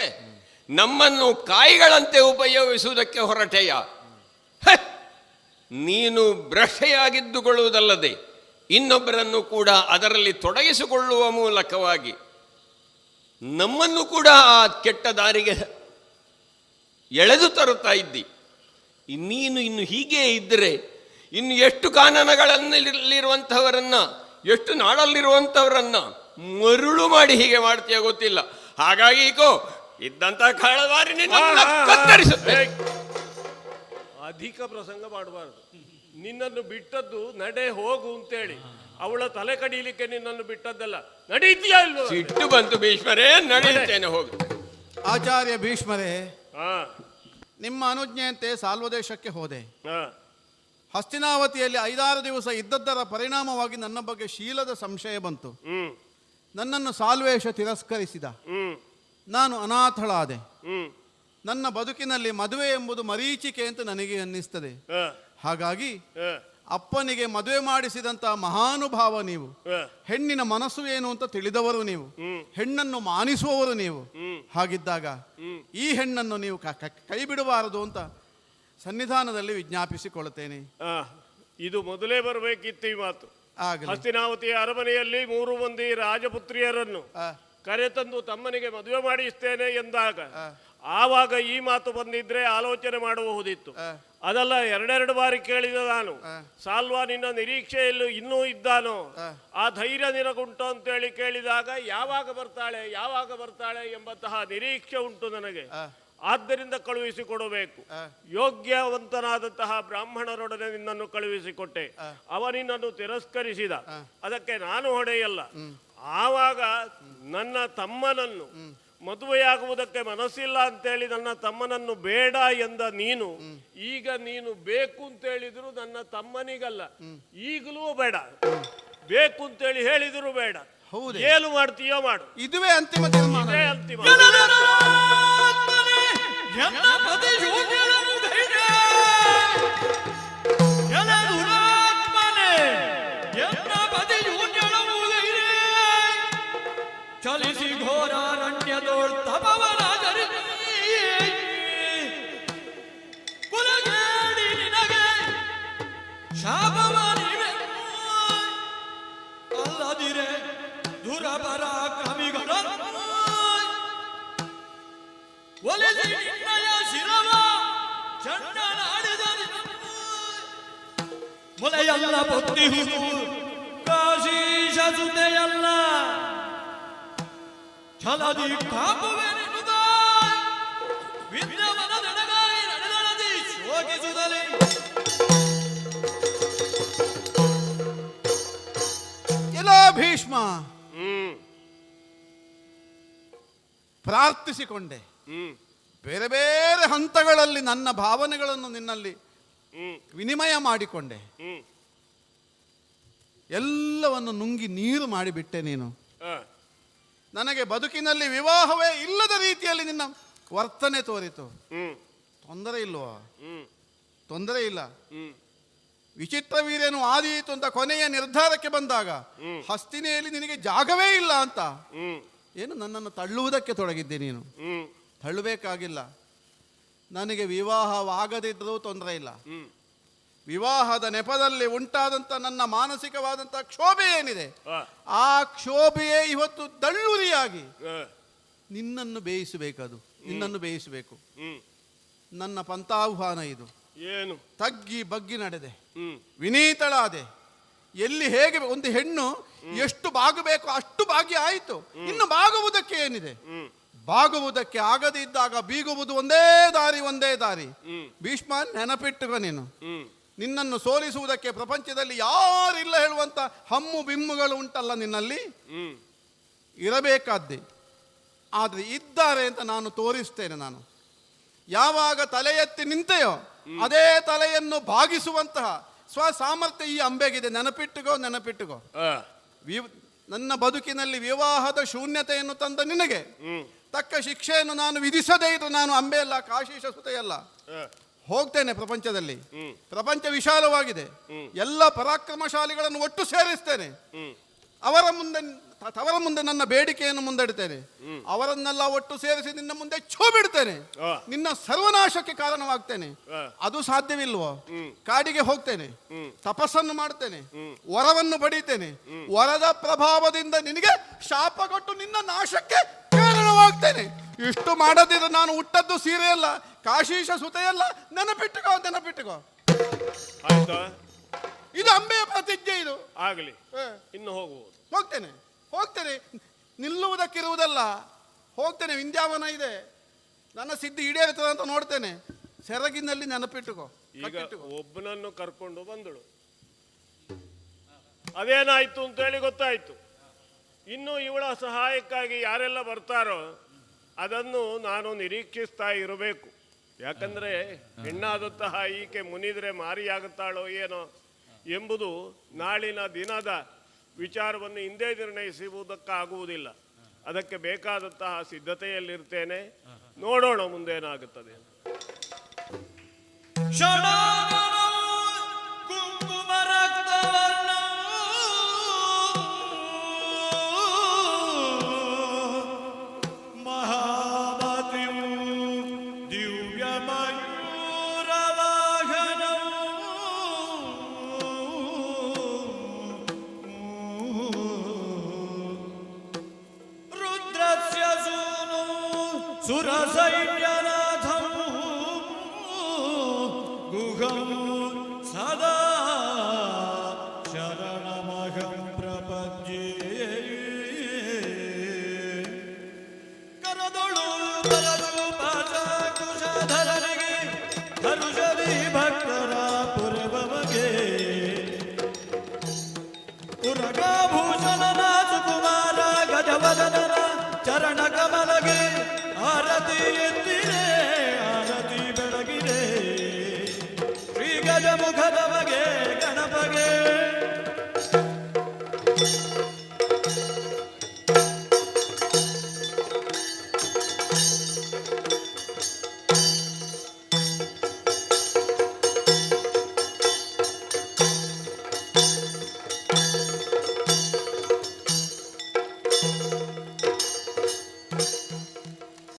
ನಮ್ಮನ್ನು ಕಾಯಿಗಳಂತೆ ಉಪಯೋಗಿಸುವುದಕ್ಕೆ ಹೊರಟೆಯ. ನೀನು ಭ್ರಷ್ಟೆಯಾಗಿದ್ದುಕೊಳ್ಳುವುದಲ್ಲದೆ ಇನ್ನೊಬ್ಬರನ್ನು ಕೂಡ ಅದರಲ್ಲಿ ತೊಡಗಿಸಿಕೊಳ್ಳುವ ಮೂಲಕವಾಗಿ ನಮ್ಮನ್ನು ಕೂಡ ಆ ಕೆಟ್ಟ ದಾರಿಗೆ ಎಳೆದು ತರುತ್ತಾ ಇದ್ದಿ. ನೀನು ಇನ್ನು ಹೀಗೆ ಇದ್ದರೆ ಇನ್ನು ಎಷ್ಟು ಕಾನನಗಳಲ್ಲಿರುವಂಥವರನ್ನ, ಎಷ್ಟು ನಾಡಲ್ಲಿರುವಂಥವರನ್ನ ಮರುಳು ಮಾಡಿ ಹೀಗೆ ಮಾಡ್ತೀಯ ಗೊತ್ತಿಲ್ಲ. ಹಾಗಾಗಿ ಈಗೋ ಇದ್ದಂತ ಕಾಳದಾರಿ ಕತ್ತರಿಸುತ್ತೆ. ಅಧಿಕ ಪ್ರಸಂಗ ಮಾಡಬಾರದು. ನಿನ್ನನ್ನು ಬಿಟ್ಟದ್ದು ನಡೆ ಹೋಗು ಅಂತೇಳಿ, ಅವಳ ತಲೆ ಕಡಿಲಿಕ್ಕೆ ನಿನ್ನನ್ನು ಬಿಟ್ಟದ್ದಲ್ಲ. ನಡೀತೀಯಾ ಇಲ್ವೋ? ಸಿಟ್ಟು ಬಂತು ಭೀಷ್ಮರೇ, ನಡೆಯುತ್ತೇನೆ, ಹೋಗಿ. ಆಚಾರ್ಯ ಭೀಷ್ಮರೇ, ಹಾ, ನಿಮ್ಮ ಅನುಜ್ಞೆಯಂತೆ ಸಾಲ್ವದೇಶಕ್ಕೆ ಹೋದೆ. ಹಾ, ಹಸ್ತಿನಾವತಿಯಲ್ಲಿ 5-6 ದಿವಸ ಇದ್ದದ್ದರ ಪರಿಣಾಮವಾಗಿ ನನ್ನ ಬಗ್ಗೆ ಶೀಲದ ಸಂಶಯ ಬಂತು. ನನ್ನನ್ನು ಸಾಲ್ವೇಶ ತಿರಸ್ಕರಿಸಿದ. ನಾನು ಅನಾಥಳಾದೆ. ನನ್ನ ಬದುಕಿನಲ್ಲಿ ಮದುವೆ ಎಂಬುದು ಮರೀಚಿಕೆ ಅಂತ ನನಗೆ ಅನ್ನಿಸ್ತದೆ. ಹಾಗಾಗಿ ಅಪ್ಪನಿಗೆ ಮದುವೆ ಮಾಡಿಸಿದಂತಹ ಮಹಾನುಭಾವ ನೀವು. ಹೆಣ್ಣಿನ ಮನಸ್ಸು ಏನು ಅಂತ ತಿಳಿದವರು ನೀವು. ಹೆಣ್ಣನ್ನು ಮಾನಿಸುವವರು ನೀವು. ಹಾಗಿದ್ದಾಗ ಈ ಹೆಣ್ಣನ್ನು ನೀವು ಕೈ ಬಿಡಬಾರದು ಅಂತ ಸನ್ನಿಧಾನದಲ್ಲಿ ವಿಜ್ಞಾಪಿಸಿಕೊಳ್ಳುತ್ತೇನೆ. ಇದು ಮೊದಲೇ ಬರಬೇಕಿತ್ತು ಈ ಮಾತು. ಹಸ್ತಿನಾವತಿಯ ಅರಮನೆಯಲ್ಲಿ 3 ಮಂದಿ ರಾಜಪುತ್ರಿಯರನ್ನು ಕರೆತಂದು ತಮ್ಮನಿಗೆ ಮದುವೆ ಮಾಡಿಸ್ತೇನೆ ಎಂದಾಗ ಆವಾಗ ಈ ಮಾತು ಬಂದಿದ್ರೆ ಆಲೋಚನೆ ಮಾಡಬಹುದಿತ್ತು. ಅದಲ್ಲ, 2 ಬಾರಿ ಕೇಳಿದ ನಾನು. ಸಾಲ್ವ ನಿನ್ನ ನಿರೀಕ್ಷೆಯಲ್ಲೂ ಇನ್ನೂ ಇದ್ದಾನೋ, ಆ ಧೈರ್ಯ ನಿನಗುಂಟು ಅಂತೇಳಿ ಕೇಳಿದಾಗ ಯಾವಾಗ ಬರ್ತಾಳೆ ಎಂಬಂತಹ ನಿರೀಕ್ಷೆ ಉಂಟು ನನಗೆ. ಆದ್ದರಿಂದ ಕಳುಹಿಸಿಕೊಡಬೇಕು. ಯೋಗ್ಯವಂತನಾದಂತಹ ಬ್ರಾಹ್ಮಣರೊಡನೆ ನಿನ್ನನ್ನು ಕಳುಹಿಸಿಕೊಟ್ಟೆ. ಅವ ನಿನ್ನನ್ನು ತಿರಸ್ಕರಿಸಿದ. ಅದಕ್ಕೆ ನಾನು ಹೊಡೆಯಲ್ಲ. ಆವಾಗ ನನ್ನ ತಮ್ಮನನ್ನು ಮದುವೆಯಾಗುವುದಕ್ಕೆ ಮನಸ್ಸಿಲ್ಲ ಅಂತೇಳಿ ನನ್ನ ತಮ್ಮನನ್ನು ಬೇಡ ಎಂದ ನೀನು, ಈಗ ನೀನು ಬೇಕು ಅಂತೇಳಿದ್ರು ನನ್ನ ತಮ್ಮನಿಗಲ್ಲ, ಈಗಲೂ ಬೇಡ, ಬೇಕು ಅಂತೇಳಿ ಹೇಳಿದ್ರು ಬೇಡ. ಏನು ಮಾಡ್ತೀಯೋ ಮಾಡು. ಇದುವೇ ಅಂತಿಮ ತೀರ್ಮಾನ. ಅಂತಿಮ. ಚಲಿಸಿ ಘೋರಾರಣ್ಯದೋಳ್ ತಪವನಾದರಿ ಕುಲಗೇಡಿ ನಿನಗೆ ಶಾಪವಾನಿವೆ ಅಲ್ಲದಿರೆ ದುರಪರ ಕವಿಗಳನ್ನು ಒಲಿಸಿ ನಿನ್ನಯ ಶಿರವ ಚಂಡನಾಡಿದ ಮೊಲೆಯಲ್ಲ ಬೊತ್ತಿಹುದು ಕಾಶೀಶ ಸುತೆಯಲ್ಲ ಛಲದಿ ಕಾಪುವೆನಿನುದ ವಿದ್ರವನ ನಡೆಗಾಗಿ ನಡೆದಳದಿ ಶೋಕಿಸುತ್ತಲೇ ಎಲ್ಲ ಭೀಷ್ಮ ಪ್ರಾರ್ಥಿಸಿಕೊಂಡೆ. ಬೇರೆ ಬೇರೆ ಹಂತಗಳಲ್ಲಿ ನನ್ನ ಭಾವನೆಗಳನ್ನು ನಿನ್ನಲ್ಲಿ ವಿನಿಮಯ ಮಾಡಿಕೊಂಡೆ. ಎಲ್ಲವನ್ನು ನುಂಗಿ ನೀರು ಮಾಡಿಬಿಟ್ಟೆ ನೀನು. ಆ, ನನಗೆ ಬದುಕಿನಲ್ಲಿ ವಿವಾಹವೇ ಇಲ್ಲದ ರೀತಿಯಲ್ಲಿ ನಿನ್ನ ವರ್ತನೆ ತೋರಿತು. ಹ್ಮ್ ತೊಂದರೆ ಇಲ್ವಾ? ಹ್ಮ್ ತೊಂದರೆ ಇಲ್ಲ. ಹ್ಮ್ ವಿಚಿತ್ರ ವೀರ್ಯನು ಆದೀತು ಅಂತ ಕೊನೆಯ ನಿರ್ಧಾರಕ್ಕೆ ಬಂದಾಗ ಹಸ್ತಿನೆಯಲ್ಲಿ ನಿನಗೆ ಜಾಗವೇ ಇಲ್ಲ ಅಂತ ಹ್ಮ್ ಏನು ನನ್ನನ್ನು ತಳ್ಳುವುದಕ್ಕೆ ತೊಡಗಿದ್ದೆ ನೀನು. ಹ್ಮ್ ತಳ್ಳಬೇಕಾಗಿಲ್ಲ. ನನಗೆ ವಿವಾಹವಾಗದಿದ್ದರೂ ತೊಂದರೆ ಇಲ್ಲ. ಹ್ಮ್ ವಿವಾಹದ ನೆಪದಲ್ಲಿ ಉಂಟಾದಂಥ ನನ್ನ ಮಾನಸಿಕವಾದಂಥ ಕ್ಷೋಭೆ ಏನಿದೆ, ಆ, ಆ ಕ್ಷೋಭೆಯೇ ಇವತ್ತು ದಳ್ಳುರಿಯಾಗಿ ಆ, ನಿನ್ನನ್ನು ಬೇಯಿಸಬೇಕದು. ನಿನ್ನನ್ನು ಬೇಯಿಸಬೇಕು. ಹ್ಮ್ ನನ್ನ ಪಂಥಾಹ್ವಾನ ಇದು. ಏನು? ತಗ್ಗಿ ಬಗ್ಗಿ ನಡೆದೆ, ಹ್ಮ್ ವಿನೀತಳಾದೆ. ಎಲ್ಲಿ ಹೇಗೆ ಒಂದು ಹೆಣ್ಣು ಎಷ್ಟು ಬಾಗಬೇಕು ಅಷ್ಟು ಬಾಗಿ ಆಯಿತು. ಇನ್ನು ಬಾಗುವುದಕ್ಕೆ ಏನಿದೆ? ಹ್ಮ್ ಬಾಗುವುದಕ್ಕೆ ಆಗದೇ ಇದ್ದಾಗ ಬೀಗುವುದು ಒಂದೇ ದಾರಿ, ಒಂದೇ ದಾರಿ. ಹ್ಮ್ ಭೀಷ್ಮ, ನೆನಪಿಟ್ಟುಕೋ ನೀನು. ಹ್ಮ್ ನಿನ್ನನ್ನು ಸೋಲಿಸುವುದಕ್ಕೆ ಪ್ರಪಂಚದಲ್ಲಿ ಯಾರಿಲ್ಲ ಹೇಳುವಂತ ಹಮ್ಮು ಬಿಮ್ಮುಗಳು ಉಂಟಲ್ಲ ನಿನ್ನಲ್ಲಿ, ಹ್ಮ್ ಇರಬೇಕಾದ್ದೇ. ಆದರೆ ಇದ್ದಾರೆ ಅಂತ ನಾನು ತೋರಿಸ್ತೇನೆ. ನಾನು ಯಾವಾಗ ತಲೆ ಎತ್ತಿ ನಿಂತೆಯೋ ಅದೇ ತಲೆಯನ್ನು ಭಾಗಿಸುವಂತಹ ಸ್ವಸಾಮರ್ಥ್ಯ ಈ ಅಂಬೆಗಿದೆ. ನೆನಪಿಟ್ಟುಕೋ, ನೆನಪಿಟ್ಟುಕೋ. ಆ, ನನ್ನ ಬದುಕಿನಲ್ಲಿ ವಿವಾಹದ ಶೂನ್ಯತೆಯನ್ನು ತಂದ ನಿನಗೆ ಹ್ಮ್ ತಕ್ಕ ಶಿಕ್ಷೆಯನ್ನು ನಾನು ವಿಧಿಸದೇ ಇದ್ರೆ ನಾನು ಅಂಬೆಯಲ್ಲ, ಕಾಶೀಶ ಸುತೆಯಲ್ಲ. ಆ, ಹೋಗ್ತೇನೆ ಪ್ರಪಂಚದಲ್ಲಿ. ಹ್ಮ್ ಪ್ರಪಂಚ ವಿಶಾಲವಾಗಿದೆ. ಎಲ್ಲ ಪರಾಕ್ರಮಶಾಲಿಗಳನ್ನು ಒಟ್ಟು ಸೇರಿಸ್ತೇನೆ. ಹ್ಮ್ ಅವರ ಮುಂದೆ ನನ್ನ ಬೇಡಿಕೆಯನ್ನು ಮುಂದಿಡ್ತೇನೆ. ಅವರನ್ನೆಲ್ಲ ಒಟ್ಟು ಸೇರಿಸಿ ನಿನ್ನ ಮುಂದೆ ಛೋ ಬಿಡ್ತೇನೆ. ಆ, ನಿನ್ನ ಸರ್ವನಾಶಕ್ಕೆ ಕಾರಣವಾಗ್ತೇನೆ. ಆ, ಅದು ಸಾಧ್ಯವಿಲ್ವೋ? ಹ್ಮ್. ಕಾಡಿಗೆ ಹೋಗ್ತೇನೆ, ಹ್ಮ್. ತಪಸ್ಸನ್ನು ಮಾಡ್ತೇನೆ, ವರವನ್ನು ಪಡೀತೇನೆ. ವರದ ಪ್ರಭಾವದಿಂದ ನಿನಗೆ ಶಾಪ ಕೊಟ್ಟು ನಿನ್ನ ನಾಶಕ್ಕೆ ಕಾರಣವಾಗ್ತೇನೆ. ಇಷ್ಟು ಮಾಡದಿದ್ರೆ ನಾನು ಹುಟ್ಟದ್ದು ಸೀರೆಯಲ್ಲ, ಕಾಶೀಶ ಸುತೆಯಲ್ಲ. ನೆನಪಿಟ್ಟುಕೋ, ನೆನಪಿಟ್ಟುಕೋ. ಆಯ್ತಾ? ಇದು ಅಂಬೆಯ ಪ್ರತಿಜ್ಞೆ. ಇದು ಆಗ್ಲಿ, ಇನ್ನು ಹೋಗುವುದು. ಹೋಗ್ತೇನೆ, ಹೋಗ್ತೇನೆ. ನಿಲ್ಲುವುದಕ್ಕಿರುವುದಲ್ಲ, ಹೋಗ್ತೇನೆ. ವಿಂಧ್ಯಾವನ ಇದೆ, ನನ್ನ ಸಿದ್ಧಿ ಈಡೇರುತ್ತದೆ ಅಂತ ನೋಡ್ತೇನೆ. ಸೆರಗಿನಲ್ಲಿ ನೆನಪಿಟ್ಟುಕೋ. ಈಗ ಒಬ್ಬನನ್ನು ಕರ್ಕೊಂಡು ಬಂದಳು, ಅದೇನಾಯ್ತು ಅಂತೇಳಿ ಗೊತ್ತಾಯ್ತು. ಇನ್ನು ಇವಳ ಸಹಾಯಕ್ಕಾಗಿ ಯಾರೆಲ್ಲ ಬರ್ತಾರೋ ಅದನ್ನು ನಾನು ನಿರೀಕ್ಷಿಸ್ತಾ ಇರಬೇಕು. ಯಾಕಂದ್ರೆ ಹೆಣ್ಣಾದಂತಹ ಈಕೆ ಮುನಿದ್ರೆ ಮಾರಿಯಾಗುತ್ತಾಳೋ ಏನೋ ಎಂಬುದು ನಾಳಿನ ದಿನದ ವಿಚಾರವನ್ನು ಹಿಂದೆ ನಿರ್ಣಯಿಸುವುದಕ್ಕಾಗುವುದಿಲ್ಲ. ಅದಕ್ಕೆ ಬೇಕಾದಂತಹ ಸಿದ್ಧತೆಯಲ್ಲಿರ್ತೇನೆ. ನೋಡೋಣ ಮುಂದೇನಾಗುತ್ತದೆ. ಕುಂಕುಮ ರಕ್ತವರ್ಣ ಮಹಾಮತಿಯು ದಿವ್ಯ ಮಯೂರ ರುದ್ರಸ್ಯ ಸೂನು ಸುರಸೈನ್ಯನಾಥಂ ಗುಹಂ ಸದಾ ಶರಣಮಹಂ ಪ್ರಪಂಚೇ ಕರದೊಳು ಬರದು ಪಾಶ ಕುಶಧರನಿಗೆ ಧನುಷದಿ ಭಕ್ತರ ಪುರಬಮಗೆ ಉರಗಾಭೂಷಣನ ಸುಕುಮಾರ ಗಜವದನನ ಚರಣ ಕಮಲಗೆ ಆರತಿ ಎತ್ತಿರೆ ಆರತಿ ಬೆಳಗಿದೆ ಶ್ರೀ ಗಜಮುಖದವ